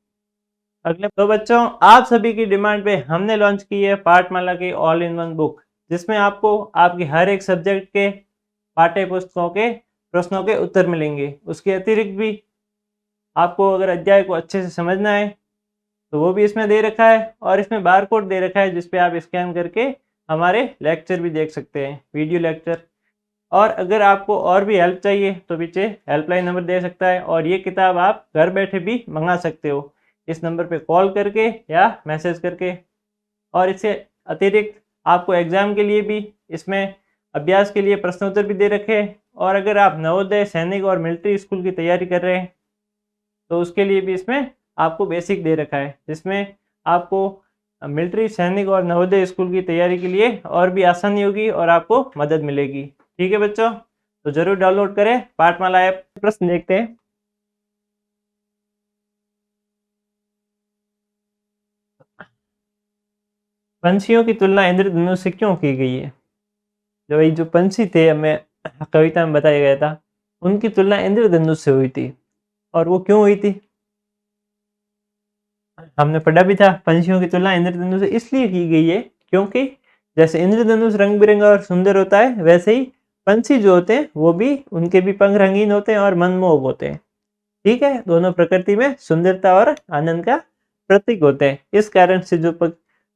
अगले तो बच्चों, आप सभी की डिमांड पे हमने लॉन्च की है पाठमाला की ऑल इन वन बुक, जिसमें आपको आपकी हर एक सब्जेक्ट के पाठ्य पुस्तकों के प्रश्नों के उत्तर मिलेंगे। उसके अतिरिक्त भी आपको अगर अध्याय को अच्छे से समझना है तो वो भी इसमें दे रखा है, और इसमें बार कोड दे रखा है जिसपे आप स्कैन करके हमारे लेक्चर भी देख सकते हैं, वीडियो लेक्चर। और अगर आपको और भी हेल्प चाहिए तो पीछे हेल्पलाइन नंबर दे सकता है, और ये किताब आप घर बैठे भी मंगा सकते हो इस नंबर पे कॉल करके या मैसेज करके। और इससे अतिरिक्त आपको एग्ज़ाम के लिए भी इसमें अभ्यास के लिए प्रश्नोत्तर भी दे रखे हैं, और अगर आप नवोदय, सैनिक और मिलिट्री स्कूल की तैयारी कर रहे हैं तो उसके लिए भी इसमें आपको बेसिक दे रखा है, जिसमें आपको मिलिट्री, सैनिक और नवोदय स्कूल की तैयारी के लिए और भी आसानी होगी और आपको मदद मिलेगी। ठीक है बच्चों, तो जरूर डाउनलोड करें पाठमाला ऐप। प्रश्न देखते हैं। पंछियों की तुलना इंद्रधनुष से क्यों की गई है? जो पंछी थे हमें कविता में बताया गया था, उनकी तुलना इंद्रधनुष से हुई थी। और वो क्यों हुई थी? हमने पढ़ा भी था, पंछियों की तुलना इंद्रधनुष से इसलिए की गई है क्योंकि जैसे इंद्रधनुष रंग बिरंगा और सुंदर होता है, वैसे ही पंछी जो होते हैं वो भी, उनके भी पंख रंगीन होते हैं और मनमोहक होते हैं। ठीक है, दोनों प्रकृति में सुंदरता और आनंद का प्रतीक होते हैं। इस कारण से जो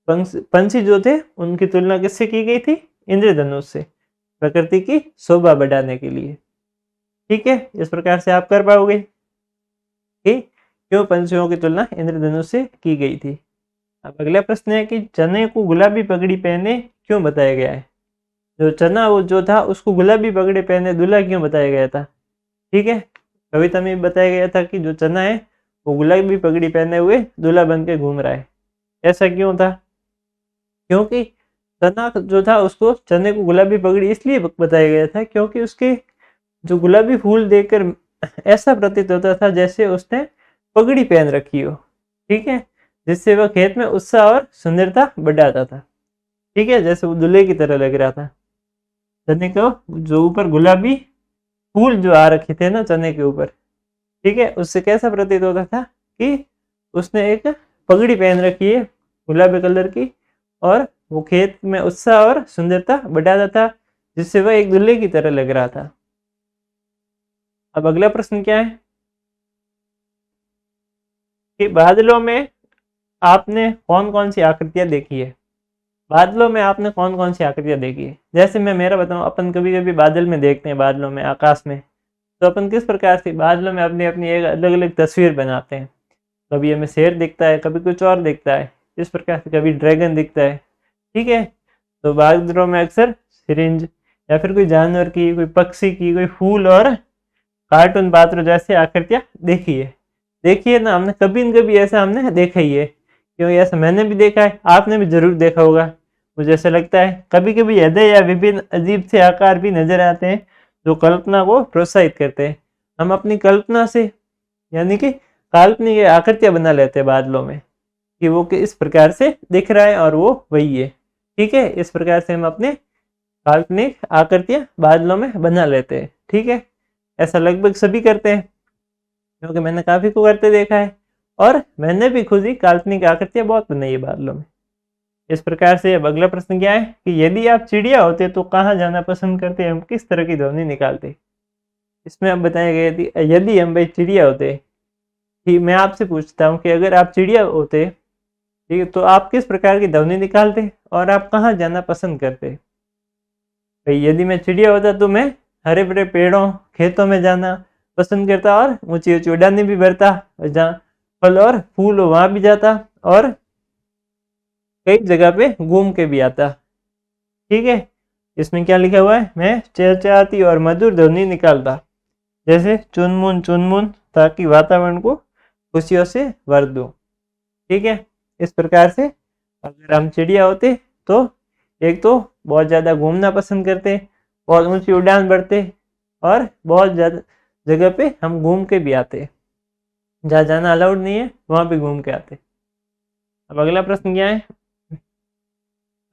पंछी जो थे उनकी तुलना किससे की गई थी? इंद्रधनुष से, प्रकृति की शोभा बढ़ाने के लिए। ठीक है, इस प्रकार से आप कर पाओगे कि क्यों पंछियों की तुलना इंद्रधनुष से की गई थी। अब अगला प्रश्न है कि चने को गुलाबी पगड़ी पहने क्यों बताया गया है? जो चना वो जो था उसको गुलाबी पगड़ी पहने दूल्हा क्यों बताया गया था? ठीक है, कविता में बताया गया था कि जो चना है वो गुलाबी पगड़ी पहने हुए दूल्हा बन के घूम रहा है। ऐसा क्यों था? क्योंकि चना जो था उसको, चने को गुलाबी पगड़ी इसलिए बताया गया था क्योंकि उसके जो गुलाबी फूल देखकर ऐसा प्रतीत होता था जैसे उसने पगड़ी पहन रखी हो। ठीक है, जिससे वह खेत में उत्साह और सुंदरता बढ़ाता था। ठीक है, जैसे वो दूल्हे की तरह लग रहा था। चने को जो ऊपर गुलाबी फूल जो आ रखे थे ना चने के ऊपर, ठीक है, उससे कैसा प्रतीत होता था कि उसने एक पगड़ी पहन रखी है गुलाबी कलर की, और वो खेत में उत्साह और सुंदरता बढ़ाता था, जिससे वह एक दूल्हे की तरह लग रहा था। अब अगला प्रश्न क्या है कि बादलों में आपने कौन कौन सी आकृतियां देखी है? बादलों में आपने कौन कौन सी आकृतियां देखी है? जैसे मैं मेरा बताऊं, अपन कभी कभी बादल में देखते हैं, बादलों में, आकाश में, तो अपन किस प्रकार से बादलों में अपनी अपनी एक अलग अलग तस्वीर बनाते हैं। कभी हमें शेर दिखता है, कभी कुछ और दिखता है, इस प्रकार से कभी ड्रैगन दिखता है। ठीक है, तो बादलों में अक्सर सिरिंज या फिर कोई जानवर की, कोई पक्षी की, कोई फूल और कार्टून पात्र जैसी आकृतियां देखी है ना हमने, कभी न कभी ऐसा हमने देखा ही है। क्योंकि ऐसा मैंने भी देखा है, आपने भी जरूर देखा होगा। मुझे ऐसा लगता है कभी कभी हृदय या विभिन्न अजीब से आकार भी नजर आते हैं जो कल्पना को प्रोत्साहित करते हैं। हम अपनी कल्पना से, यानी कि काल्पनिक आकृतियां बना लेते हैं बादलों में कि वो इस प्रकार से दिख रहा है और वो वही है। ठीक है, इस प्रकार से हम अपने काल्पनिक आकृतियां बादलों में बना लेते हैं। ठीक है, ऐसा लगभग सभी करते हैं क्योंकि मैंने काफी को करते देखा है, और मैंने भी खुद ही काल्पनिक आकृतियां बहुत बनाई है बादलों में। इस प्रकार से अब अगला प्रश्न क्या है कि यदि आप चिड़िया होते तो कहाँ जाना पसंद करते, हम किस तरह की ध्वनि निकालते? इसमें अब बताया गया थी, यदि हम भाई चिड़िया होते, कि मैं आपसे पूछता हूँ कि अगर आप चिड़िया होते, ठीक है, तो आप किस प्रकार की ध्वनि निकालते और आप कहाँ जाना पसंद करते? भाई यदि मैं चिड़िया होता तो मैं हरे भरे पेड़ों, खेतों में जाना पसंद करता, और ऊंची ऊंची उड़ानें भी भरता, जहाँ फल और फूल हो वहां भी जाता, और कई जगह पे घूम के भी आता। ठीक है, इसमें क्या लिखा हुआ है, मैं चहचहाती और मधुर ध्वनि निकालता, जैसे चुनमुन चुनमुन, ताकि वातावरण को खुशियों से भर दूं। ठीक है, इस प्रकार से अगर हम चिड़िया होते तो एक तो बहुत ज़्यादा घूमना पसंद करते, बहुत ऊंची उड़ान भरते, और बहुत ज़्यादा जगह पे हम घूम के भी आते, जहाँ जाना अलाउड नहीं है वहाँ पे घूम के आते। अब अगला प्रश्न क्या है,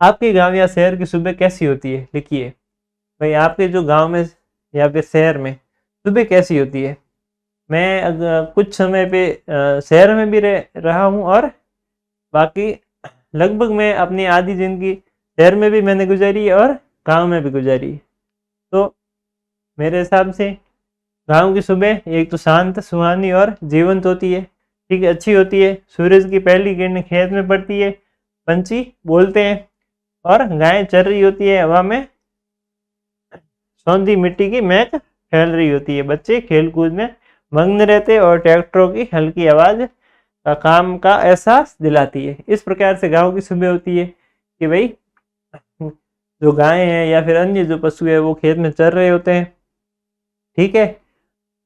आपके गांव या शहर की सुबह कैसी होती है? लिखिए भाई, आपके जो गांव में या फिर शहर में सुबह कैसी होती है? मैं कुछ समय पे शहर में भी रहा हूँ, और बाकी लगभग मैं अपनी आधी जिंदगी शहर में भी मैंने गुजारी है और गांव में भी गुजारी है। तो मेरे हिसाब से गांव की सुबह एक तो शांत, सुहानी और जीवंत होती है। ठीक है, अच्छी होती है। सूरज की पहली किरण खेत में पड़ती है, पंछी बोलते हैं, और गायें चर रही होती है हवा में, सौंधी मिट्टी की महक फैल रही होती है, बच्चे खेल कूद में मग्न रहते, और ट्रैक्टरों की हल्की आवाज का काम का एहसास दिलाती है। इस प्रकार से गांव की सुबह होती है कि भाई जो गायें हैं या फिर अन्य जो पशु है वो खेत में चर रहे होते हैं। ठीक है,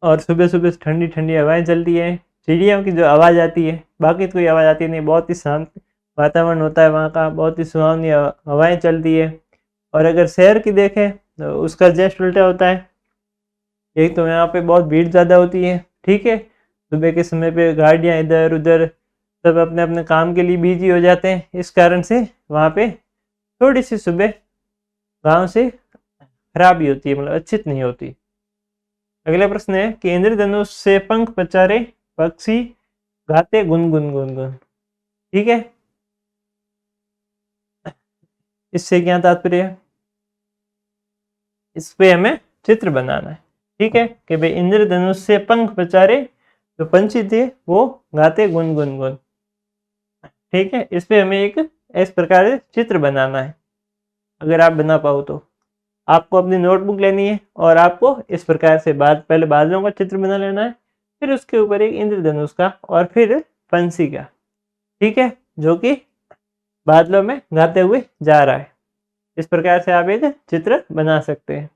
और सुबह सुबह ठंडी ठंडी हवाएं चलती हैं, चिड़ियों की जो आवाज़ आती है, बाकी तो कोई आवाज़ आती नहीं, बहुत ही शांत वातावरण होता है वहाँ का, बहुत ही सुहावनी हवाएं चलती है। और अगर शहर की देखें तो उसका जस्ट उल्टा होता है। एक तो यहाँ पे बहुत भीड़ ज़्यादा होती है, ठीक है, सुबह के समय पे गाड़ियाँ इधर उधर सब अपने अपने काम के लिए बिजी हो जाते हैं, इस कारण से वहाँ पे थोड़ी सी सुबह गांव से खराबी होती है, मतलब अच्छी नहीं होती। अगला प्रश्न है कि इंद्रधनुष से पंख पसारे पक्षी गाते गुनगुन गुनगुन, ठीक है, इससे क्या तात्पर्य है? इस पे हमें चित्र बनाना है, ठीक है, कि भाई इंद्रधनुष से पंख पसारे जो पंछी थे वो गाते गुन गुन गुन, ठीक है। इस पे हमें एक इस प्रकार से चित्र बनाना है। अगर आप बना पाओ तो आपको अपनी नोटबुक लेनी है और आपको इस प्रकार से पहले बादलों का चित्र बना लेना है, फिर उसके ऊपर एक इंद्रधनुष का और फिर पंछी का, ठीक है, जो कि बादलों में गाते हुए जा रहा है। इस प्रकार से आप एक चित्र बना सकते हैं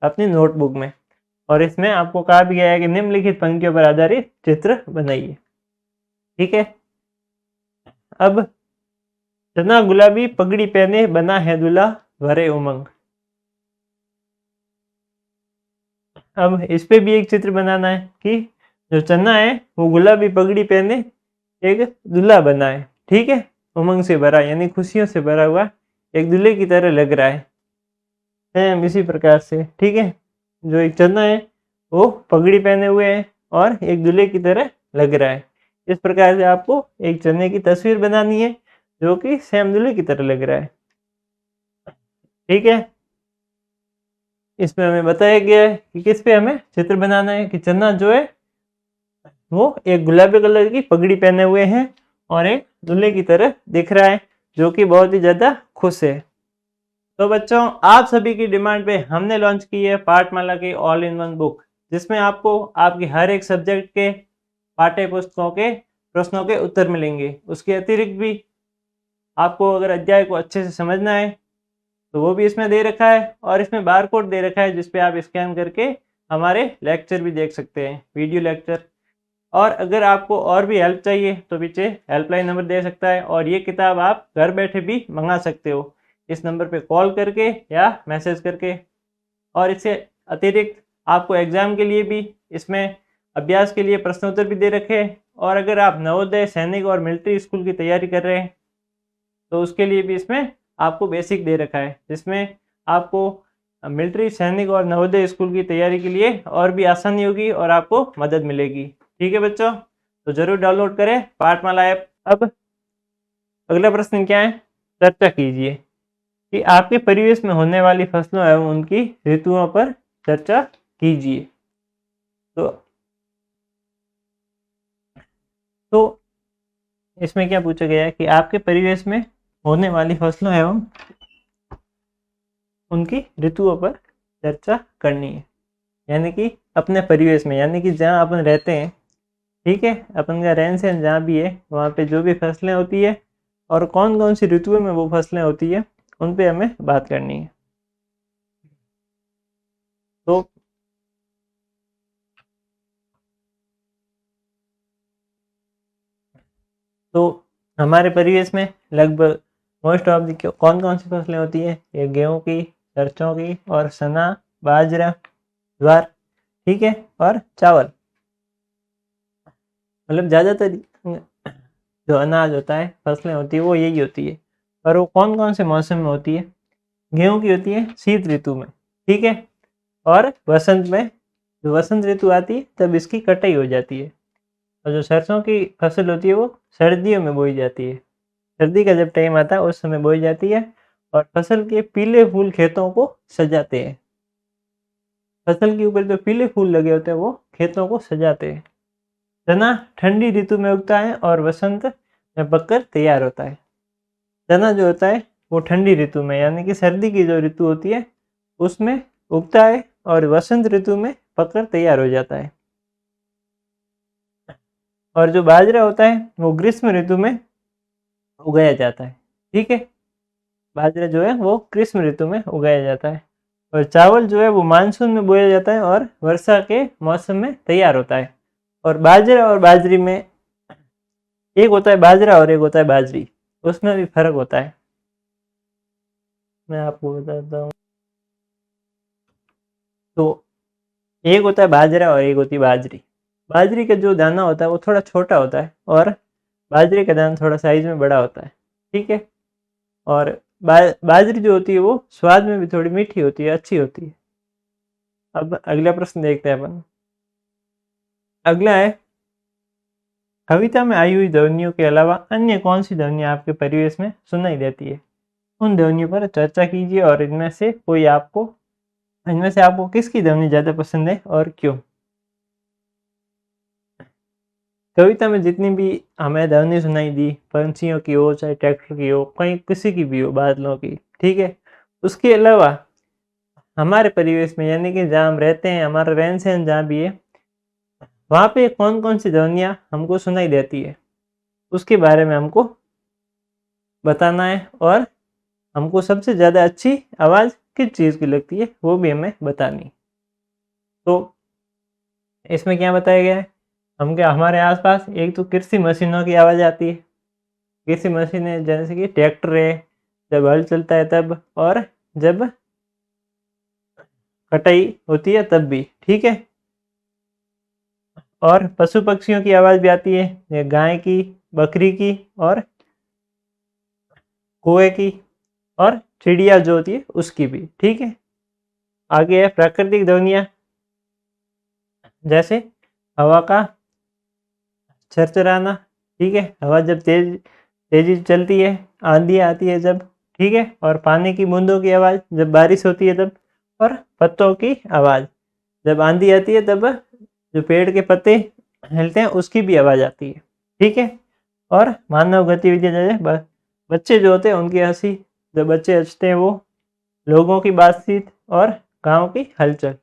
अपनी नोटबुक में। और इसमें आपको कहा भी गया है कि निम्नलिखित पंक्तियों पर आधारित चित्र बनाइए, ठीक है। अब चना गुलाबी पगड़ी पहने बना है दूल्हा भरे उमंग। अब इस पे भी एक चित्र बनाना है कि जो चना है वो गुलाबी पगड़ी पहने एक दूल्हा बना है, ठीक है, उमंग से भरा यानी खुशियों से भरा हुआ एक दूल्हे की तरह लग रहा है। इसी प्रकार से, ठीक है, जो एक चना है वो पगड़ी पहने हुए है और एक दूल्हे की तरह लग रहा है। इस प्रकार से आपको एक चने की तस्वीर बनानी है जो कि सेम दूल्हे की तरह लग रहा है, ठीक है। इसमें हमें बताया गया है कि किस पे हमें चित्र बनाना है कि चना जो है वो एक गुलाबी कलर की पगड़ी पहने हुए हैं और एक दूल्हे की तरह दिख रहा है जो कि बहुत ही ज़्यादा खुश है। तो बच्चों, आप सभी की डिमांड पे हमने लॉन्च की है पाठमाला की ऑल इन वन बुक, जिसमें आपको आपके हर एक सब्जेक्ट के पाठ्य पुस्तकों के प्रश्नों के उत्तर मिलेंगे। उसके अतिरिक्त भी आपको अगर अध्याय को अच्छे से समझना है तो वो भी इसमें दे रखा है और इसमें बार कोड दे रखा है जिसपे आप स्कैन करके हमारे लेक्चर भी देख सकते हैं, वीडियो लेक्चर। और अगर आपको और भी हेल्प चाहिए तो पीछे हेल्पलाइन नंबर दे सकता है और ये किताब आप घर बैठे भी मंगा सकते हो इस नंबर पे कॉल करके या मैसेज करके। और इससे अतिरिक्त आपको एग्ज़ाम के लिए भी इसमें अभ्यास के लिए प्रश्नोत्तर भी दे रखे हैं। और अगर आप नवोदय, सैनिक और मिलिट्री स्कूल की तैयारी कर रहे हैं तो उसके लिए भी इसमें आपको बेसिक दे रखा है, जिसमें आपको मिलिट्री, सैनिक और नवोदय स्कूल की तैयारी के लिए और भी आसानी होगी और आपको मदद मिलेगी, ठीक है बच्चों। तो ज़रूर डाउनलोड करें पाठमाला ऐप। अब अगला प्रश्न क्या है, चर्चा कीजिए कि आपके परिवेश में होने वाली फसलों एवं उनकी ऋतुओं पर चर्चा कीजिए। तो इसमें क्या पूछा गया है कि आपके परिवेश में होने वाली फसलों एवं उनकी ऋतुओं पर चर्चा करनी है, यानी कि अपने परिवेश में, यानी कि जहाँ अपन रहते हैं, ठीक है, अपन का रहन सहन जहाँ भी है वहाँ पे जो भी फसलें होती है और कौन कौन सी ऋतुओं में वो फसलें होती है उन पे हमें बात करनी है। तो हमारे परिवेश में लगभग मोस्ट ऑफ दी कौन कौन सी फसलें होती है, ये गेहूं की, सरसों की और चना, बाजरा, ज्वार, ठीक है, और चावल। मतलब ज़्यादातर जो अनाज होता है, फसलें होती है वो यही होती है। और वो कौन कौन से मौसम में होती है? गेहूं की होती है शीत ऋतु में, ठीक है, और वसंत में, जो वसंत ऋतु आती है तब इसकी कटाई हो जाती है। और जो सरसों की फसल होती है वो सर्दियों में बोई जाती है, सर्दी का जब टाइम आता है उस समय बोई जाती है और फसल के पीले फूल खेतों को सजाते हैं। फसल के ऊपर जो पीले फूल लगे होते हैं वो खेतों को सजाते हैं। चना ठंडी ऋतु में उगता है और वसंत में पककर तैयार होता है। चना जो होता है वो ठंडी ऋतु में, यानी कि सर्दी की जो ऋतु होती है उसमें उगता है और वसंत ऋतु में पककर तैयार हो जाता है। और जो बाजरा होता है वो ग्रीष्म ऋतु में उगाया जाता है, ठीक है, बाजरा जो है वो ग्रीष्म ऋतु में उगाया जाता है। और चावल जो है वो मानसून में बोया जाता है और वर्षा के मौसम में तैयार होता है। और बाजरा और बाजरी में एक होता है बाजरा और एक होता है बाजरी, उसमें भी फर्क होता है। मैं आपको बताता हूँ। तो एक होता है बाजरा और एक होती है बाजरी। बाजरी का जो दाना होता है वो थोड़ा छोटा होता है और बाजरे का दाना थोड़ा साइज में बड़ा होता है। ठीक है। और बाजरी जो होती है वो स्वाद में भी थोड़ी मीठी होती है, अच्छी होती है। अब अगला प्रश्न देखते हैं अपन। अगला है, कविता में आई हुई ध्वनियों के अलावा अन्य कौन सी ध्वनियाँ आपके परिवेश में सुनाई देती है? उन ध्वनियों पर चर्चा कीजिए और इनमें से आपको किसकी ध्वनि ज़्यादा पसंद है और क्यों? कविता में जितनी भी हमें ध्वनि सुनाई दी, पंछियों की हो चाहे ट्रैक्टर की हो, कहीं किसी की भी हो, बादलों की, ठीक है। उसके अलावा हमारे परिवेश में यानी कि जहाँ हम रहते हैं, हमारा रहन सहन जहाँ भी है, वहाँ पे कौन कौन सी ध्वनियाँ हमको सुनाई देती है, उसके बारे में हमको बताना है। और हमको सबसे ज़्यादा अच्छी आवाज़ किस चीज़ की लगती है वो भी हमें बतानी। तो इसमें क्या बताया गया है, हमारे आसपास एक तो कृषि मशीनों की आवाज़ आती है। कृषि मशीनें जैसे कि ट्रैक्टर है, जब हल चलता है तब, और जब कटाई होती है तब भी, ठीक है। और पशु पक्षियों की आवाज़ भी आती है, गाय की, बकरी की और कौवे की, और चिड़िया जो होती है उसकी भी, ठीक है। आगे है प्राकृतिक ध्वनियाँ, जैसे हवा का चरचराना, ठीक है। हवा जब तेजी से चलती है, आंधी आती है जब, ठीक है। और पानी की बूंदों की आवाज़ जब बारिश होती है तब, और पत्तों की आवाज़ जब आंधी आती है तब, जो पेड़ के पत्ते हिलते हैं उसकी भी आवाज़ आती है, ठीक है। और मानव गतिविधियाँ जैसे बच्चे जो होते हैं उनकी हंसी, जब बच्चे हंसते हैं वो, लोगों की बातचीत और गांव की हलचल,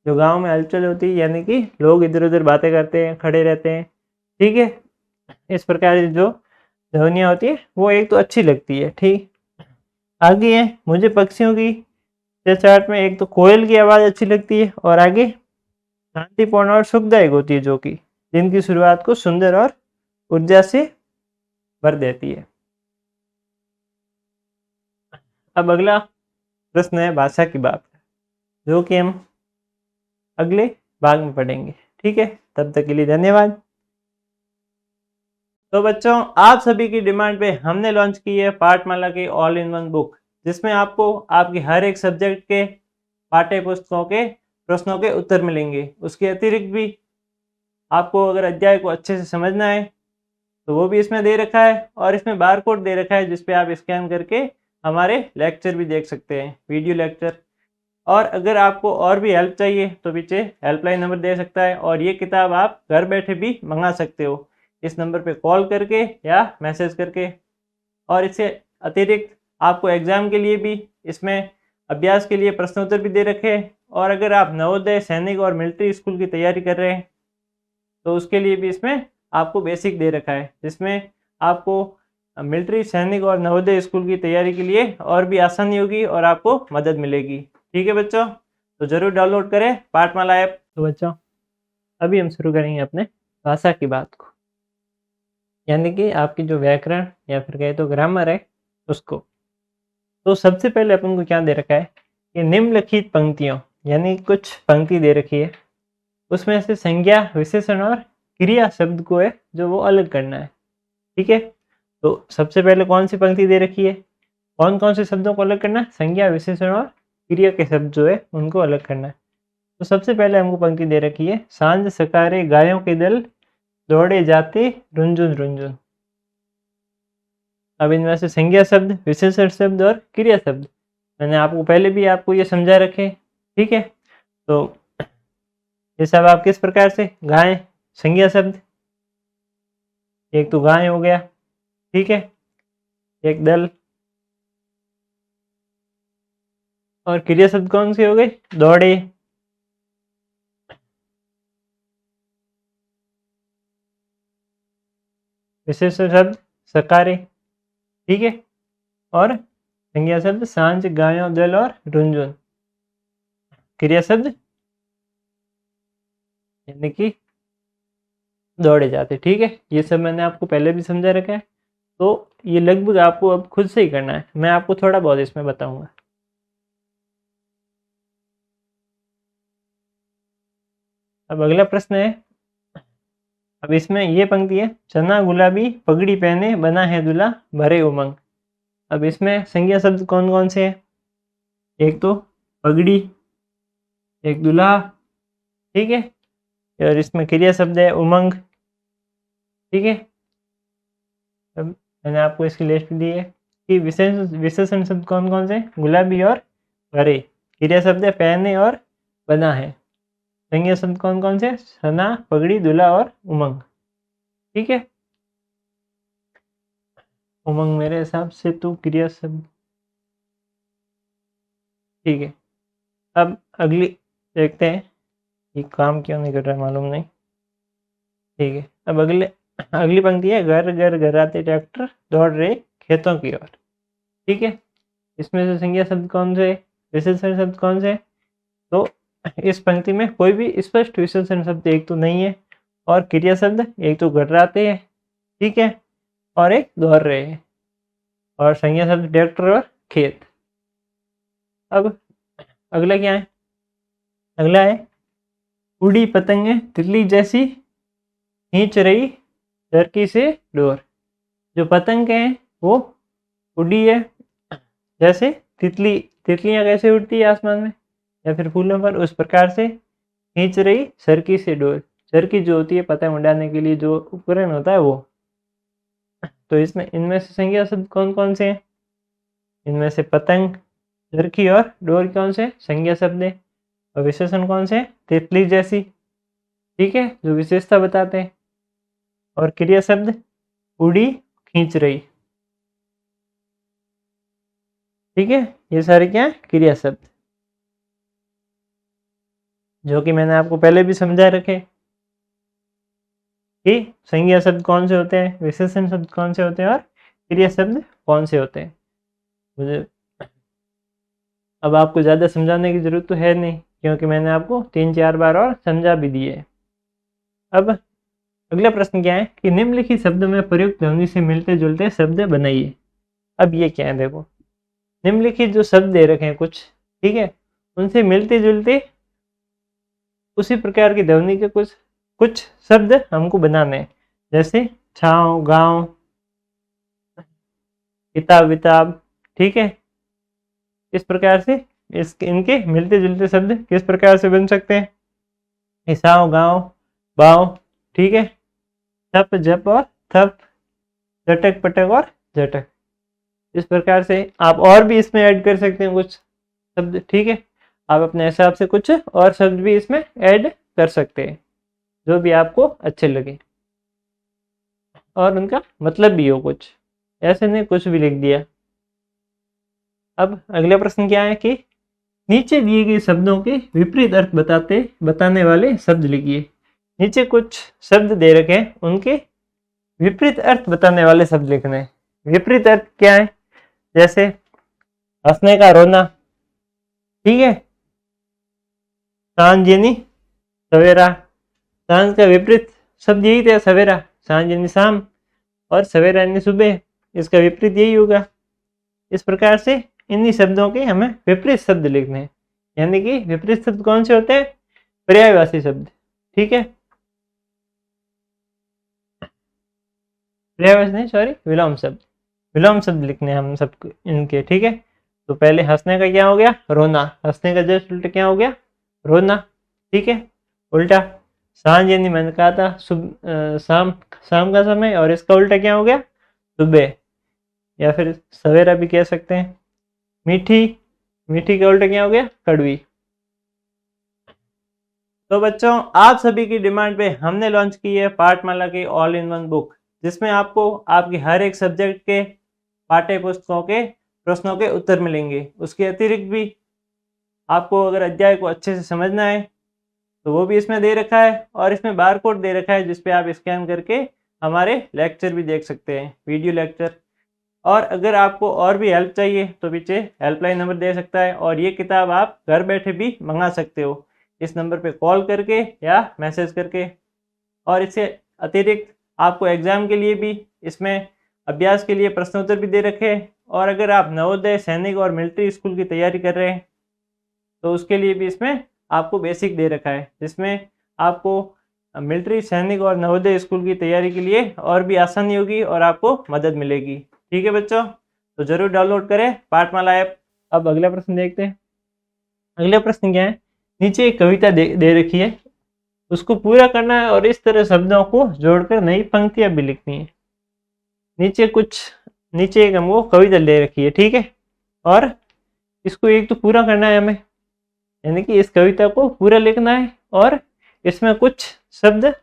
जो गांव में हलचल होती है यानी कि लोग इधर उधर बातें करते हैं, खड़े रहते हैं, ठीक है। इस प्रकार की जो ध्वनियाँ होती है वो एक तो अच्छी लगती है, ठीक। आगे है, मुझे पक्षियों की चहचहाट में एक तो कोयल की आवाज़ अच्छी लगती है, और आगे शांतिपूर्ण और सुखदायक होती है, जो कि दिन की शुरुआत को सुंदर और ऊर्जा से भर देती है। अब अगला प्रश्न है भाषा की बात, जो कि हम अगले भाग में पढ़ेंगे, ठीक है। तब तक के लिए धन्यवाद। तो बच्चों, आप सभी की डिमांड पे हमने लॉन्च की है पाठमाला की ऑल इन वन बुक, जिसमें आपको आपके हर एक सब्जेक्ट के पाठ्य पुस्तकों के प्रश्नों के उत्तर मिलेंगे। उसके अतिरिक्त भी आपको अगर अध्याय को अच्छे से समझना है तो वो भी इसमें दे रखा है, और इसमें बार कोड दे रखा है जिसपे आप स्कैन करके हमारे लेक्चर भी देख सकते हैं, वीडियो लेक्चर। और अगर आपको और भी हेल्प चाहिए तो पीछे हेल्पलाइन नंबर दे सकता है, और ये किताब आप घर बैठे भी मंगा सकते हो इस नंबर पे कॉल करके या मैसेज करके। और इससे अतिरिक्त आपको एग्ज़ाम के लिए भी इसमें अभ्यास के लिए प्रश्नोत्तर भी दे रखे हैं। और अगर आप नवोदय, सैनिक और मिलिट्री स्कूल की तैयारी कर रहे हैं तो उसके लिए भी इसमें आपको बेसिक दे रखा है, जिसमें आपको मिलिट्री, सैनिक और नवोदय स्कूल की तैयारी के लिए और भी आसानी होगी और आपको मदद मिलेगी, ठीक है बच्चों। तो ज़रूर डाउनलोड करें पाठमाला ऐप। तो बच्चों, अभी हम शुरू करेंगे अपने भाषा की बात को, यानी कि आपकी जो व्याकरण या फिर कहे तो ग्रामर है उसको। तो सबसे पहले अपन को क्या दे रखा है कि निम्नलिखित पंक्तियों, यानी कुछ पंक्ति दे रखी है, उसमें से संज्ञा, विशेषण और क्रिया शब्द को है जो वो अलग करना है, ठीक है। तो सबसे पहले कौन सी पंक्ति दे रखी है, कौन कौन से शब्दों को अलग करना है, संज्ञा, विशेषण और क्रिया के शब्द जो है उनको अलग करना है। तो सबसे पहले हमको पंक्ति दे रखी है, सांझ सकारे गायों के दल दौड़े जाते रुंझुन रुंझुन। अब इनमें से संज्ञा शब्द, विशेषण शब्द और क्रिया शब्द मैंने आपको पहले भी आपको ये समझा रखे, ठीक है। तो ये सब आप किस प्रकार से, गाय संज्ञा शब्द, एक तो गाय हो गया, ठीक है, एक दल, और क्रिया शब्द कौन से हो गए, दौड़े, विशेषण शब्द सकारे, ठीक है, और संज्ञा शब्द सांझ, गायों, दल और रुंझुन। क्रिया शब्द यानी कि दौड़े जाते, ठीक है। ये सब मैंने आपको पहले भी समझा रखा है। तो ये लगभग आपको अब खुद से ही करना है, मैं आपको थोड़ा बहुत इसमें बताऊंगा। अब अगला प्रश्न है, अब इसमें ये पंक्ति है, चना गुलाबी पगड़ी पहने बना है दूल्हा भरे उमंग। अब इसमें संज्ञा शब्द कौन कौन से हैं? एक तो पगड़ी, एक दूल्हा, ठीक है, और इसमें क्रिया शब्द है उमंग, ठीक है। अब मैंने आपको इसकी लिस्ट दी है कि विशेषण शब्द कौन कौन से, गुलाबी और भरे, क्रिया शब्द है पहने और बना है, संज्ञा शब्द कौन कौन से, सना, पगड़ी, दूल्हा और उमंग, ठीक है। उमंग मेरे हिसाब से तो क्रिया शब्द, ठीक है। अब अगली देखते हैं, ये काम क्यों नहीं कर रहा मालूम नहीं, ठीक है। अब अगली पंक्ति है, घर घर घराते ट्रैक्टर दौड़ रहे खेतों की ओर, ठीक है। इसमें से संज्ञा शब्द कौन से, विशेषण शब्द कौन से? तो इस पंक्ति में कोई भी स्पष्ट विशेषण शब्द एक तो नहीं है, और क्रिया शब्द एक तो घराते हैं, ठीक है, और एक दौड़ रहे हैं, और संज्ञा शब्द ट्रैक्टर और खेत। अब अगला क्या है? अगला है, उड़ी पतंगे तितली जैसी खींच रही चरखी से डोर। जो पतंग है वो उड़ी है जैसे तितली, तितलियां कैसे उड़ती है आसमान में या फिर फूलों पर, उस प्रकार से खींच रही चरखी से डोर। चरखी जो होती है पतंग उड़ाने के लिए जो उपकरण होता है वो। तो इसमें इनमें से संज्ञा शब्द कौन कौन से हैं? इनमें से पतंग, चरखी और डोर कौन से संज्ञा शब्द है, और विशेषण कौन से? तितली जैसी, ठीक है, जो विशेषता बताते हैं, और क्रिया शब्द उड़ी, खींच रही, ठीक है। ये सारे क्या है? क्रिया शब्द, जो कि मैंने आपको पहले भी समझा रखे कि संज्ञा शब्द कौन से होते हैं, विशेषण शब्द कौन से होते हैं, और क्रिया शब्द कौन से होते हैं। मुझे अब आपको ज़्यादा समझाने की जरूरत तो है नहीं, क्योंकि मैंने आपको 3-4 बार और समझा भी दिए। अब अगला प्रश्न क्या है कि निम्नलिखित शब्दों में प्रयुक्त ध्वनि से मिलते जुलते शब्द बनाइए। अब ये क्या है, देखो निम्नलिखित जो शब्द दे रखे हैं कुछ, ठीक है, उनसे मिलते जुलते उसी प्रकार की ध्वनि के कुछ शब्द हमको बनाने हैं, जैसे छाँव, गाँव, किताब विताब, ठीक है। इस प्रकार से इनके मिलते जुलते शब्द किस प्रकार से बन सकते हैं? हिसाव, गाँव, बाव, ठीक है, थप, जप और थप, झटक, पटक और झटक। इस प्रकार से आप और भी इसमें ऐड कर सकते हैं कुछ शब्द, ठीक है। आप अपने हिसाब से कुछ और शब्द भी इसमें ऐड कर सकते हैं, जो भी आपको अच्छे लगे और उनका मतलब भी हो कुछ, ऐसे नहीं कुछ भी लिख दिया। अब अगला प्रश्न क्या है कि नीचे दिए गए शब्दों के विपरीत अर्थ बताने वाले शब्द लिखिए। नीचे कुछ शब्द दे रखे हैं, उनके विपरीत अर्थ बताने वाले शब्द लिखने हैं। विपरीत अर्थ क्या है? जैसे हंसने का रोना, ठीक है, सांझ यानी सवेरा, सांझ का विपरीत शब्द यही था सवेरा, सांझ यानी शाम, और सवेरा यानी सुबह, इसका विपरीत यही होगा। इस प्रकार से इन्हीं शब्दों के हमें विपरीत शब्द लिखने हैं, यानी कि विपरीत शब्द कौन से होते हैं? पर्यायवाची शब्द, ठीक है, पर्यायवाची नहीं, सॉरी, विलोम शब्द। विलोम शब्द लिखने हैं हम सब इनके, ठीक है। तो पहले हंसने का क्या हो गया? रोना, हंसने का जस्ट उल्टा क्या हो गया? रोना, ठीक है। उल्टा सांझ यानी मैंने कहा था शाम, शाम का समय, और इसका उल्टा क्या हो गया? सुबह, या फिर सवेरा भी कह सकते हैं। मीठी, मीठी का उल्टा क्या हो गया? कड़वी। तो बच्चों, आप सभी की डिमांड पे हमने लॉन्च की है पाठमाला की ऑल इन वन बुक, जिसमें आपको आपके हर एक सब्जेक्ट के पाठ्य पुस्तकों के प्रश्नों के उत्तर मिलेंगे। उसके अतिरिक्त भी आपको अगर अध्याय को अच्छे से समझना है तो वो भी इसमें दे रखा है, और इसमें बार कोड दे रखा है जिसपे आप स्कैन करके हमारे लेक्चर भी देख सकते हैं, वीडियो लेक्चर। और अगर आपको और भी हेल्प चाहिए तो पीछे हेल्पलाइन नंबर दे सकता है, और ये किताब आप घर बैठे भी मंगा सकते हो इस नंबर पे कॉल करके या मैसेज करके। और इससे अतिरिक्त आपको एग्ज़ाम के लिए भी इसमें अभ्यास के लिए प्रश्नोत्तर भी दे रखे हैं। और अगर आप नवोदय, सैनिक और मिलिट्री स्कूल की तैयारी कर रहे हैं तो उसके लिए भी इसमें आपको बेसिक दे रखा है, जिसमें आपको मिलिट्री, सैनिक और नवोदय स्कूल की तैयारी के लिए और भी आसानी होगी और आपको मदद मिलेगी। ठीक है बच्चों, तो ज़रूर डाउनलोड करें पाठमाला ऐप। अब अगला प्रश्न देखते हैं। अगला प्रश्न क्या है, नीचे एक कविता दे रखी है, उसको पूरा करना है और इस तरह शब्दों को जोड़कर नई पंक्तियां भी लिखनी है। नीचे एक हमको कविता दे रखी है, ठीक है, और इसको एक तो पूरा करना है हमें, यानी कि इस कविता को पूरा लिखना है और इसमें कुछ शब्द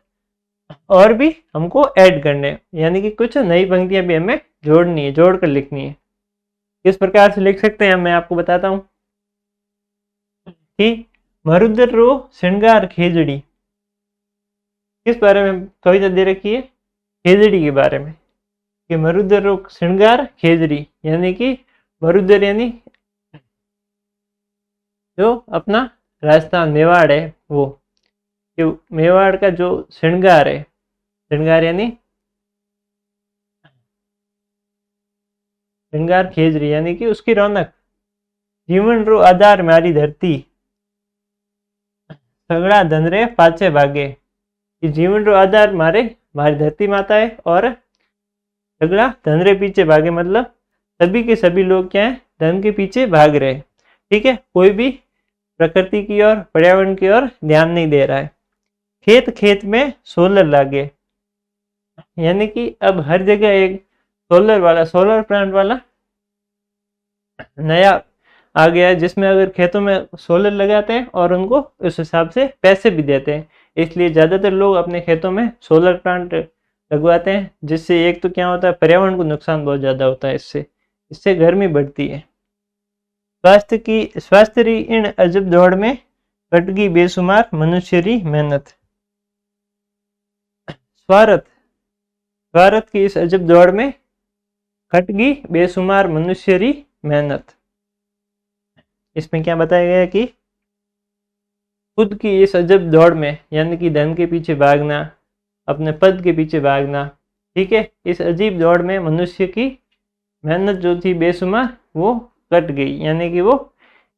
और भी हमको ऐड करने हैं, यानी कि कुछ नई पंक्तियां भी हमें जोड़नी है, जोड़कर लिखनी है। किस प्रकार से लिख सकते हैं मैं आपको बताता हूँ कि मरुदर रो श्रृंगार खेजड़ी, किस बारे में कविता दे रखी है, खेजड़ी के बारे में, कि मरुदर रो श्रृंगार खेजड़ी, यानी कि मरुदर यानी जो अपना राजस्थान मेवाड़ है वो, कि मेवाड़ का जो श्रृंगार है, श्रृंगार यानी श्रृंगार खेजड़ी यानी कि उसकी रौनक, जीवन रो आधार मारी धरती, सगड़ा धनरे पाछे भागे, कि जीवन रो आधार मारी धरती माता है और सगड़ा धनरे पीछे भागे, मतलब सभी के सभी लोग क्या है, धन के पीछे भाग रहे। ठीक है, कोई भी प्रकृति की ओर, पर्यावरण की ओर ध्यान नहीं दे रहा है। खेत खेत में सोलर लागे, यानी कि अब हर जगह एक सोलर प्लांट वाला नया आ गया है, जिसमें अगर खेतों में सोलर लगाते हैं और उनको उस हिसाब से पैसे भी देते हैं, इसलिए ज़्यादातर लोग अपने खेतों में सोलर प्लांट लगवाते हैं, जिससे एक तो क्या होता है, पर्यावरण को नुकसान बहुत ज़्यादा होता है, इससे गर्मी बढ़ती है। स्वास्थ्य री इन अजब दौड़ में कटगी बेशुमार मनुष्य री मेहनत, स्वार्थ की इस अजब दौड़ में कटगी बेशुमार मनुष्य री मेहनत। इसमें क्या बताया गया है कि खुद की इस अजब दौड़ में, यानी कि धन के पीछे भागना, अपने पद के पीछे भागना, ठीक है, इस अजीब दौड़ में मनुष्य की मेहनत जो थी बेशुमार वो कट गई, यानी कि वो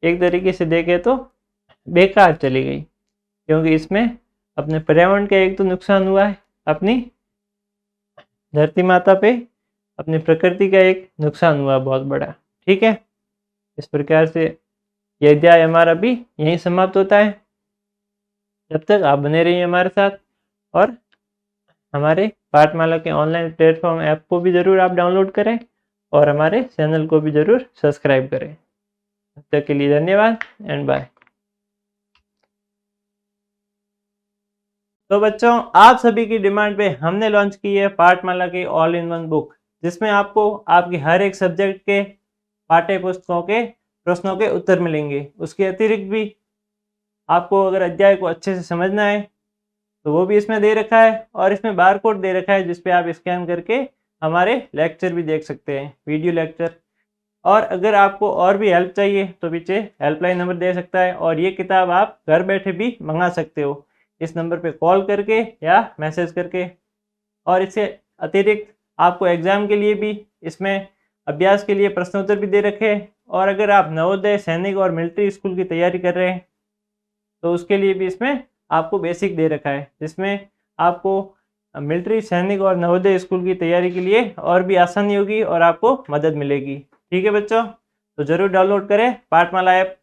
एक तरीके से देखे तो बेकार चली गई, क्योंकि इसमें अपने पर्यावरण का एक तो नुकसान हुआ है, अपनी धरती माता पे अपनी प्रकृति का एक नुकसान हुआ बहुत बड़ा। ठीक है, इस प्रकार से यह अध्याय हमारा भी यहीं समाप्त होता है। जब तक आप बने रहिए हमारे साथ और हमारे पाठमाला के ऑनलाइन प्लेटफॉर्म ऐप को भी ज़रूर आप डाउनलोड करें और हमारे चैनल को भी ज़रूर सब्सक्राइब करें। तब तक के लिए धन्यवाद एंड बाय। तो बच्चों, आप सभी की डिमांड पे हमने लॉन्च की है पाठमाला की ऑल इन वन बुक, जिसमें आपको आपकी हर एक सब्जेक्ट के पाठ्य पुस्तकों के प्रश्नों के उत्तर मिलेंगे। उसके अतिरिक्त भी आपको अगर अध्याय को अच्छे से समझना है तो वो भी इसमें दे रखा है, और इसमें बार कोड दे रखा है जिसपे आप स्कैन करके हमारे लेक्चर भी देख सकते हैं, वीडियो लेक्चर। और अगर आपको और भी हेल्प चाहिए तो पीछे हेल्पलाइन नंबर दे सकता है, और ये किताब आप घर बैठे भी मंगा सकते हो इस नंबर पे कॉल करके या मैसेज करके। और इससे अतिरिक्त आपको एग्ज़ाम के लिए भी इसमें अभ्यास के लिए प्रश्नोत्तर भी दे रखे हैं, और अगर आप नवोदय, सैनिक और मिलिट्री स्कूल की तैयारी कर रहे हैं तो उसके लिए भी इसमें आपको बेसिक दे रखा है, जिसमें आपको मिलिट्री, सैनिक और नवोदय स्कूल की तैयारी के लिए और भी आसानी होगी और आपको मदद मिलेगी। ठीक है बच्चों, तो ज़रूर डाउनलोड करें पाठमाला ऐप।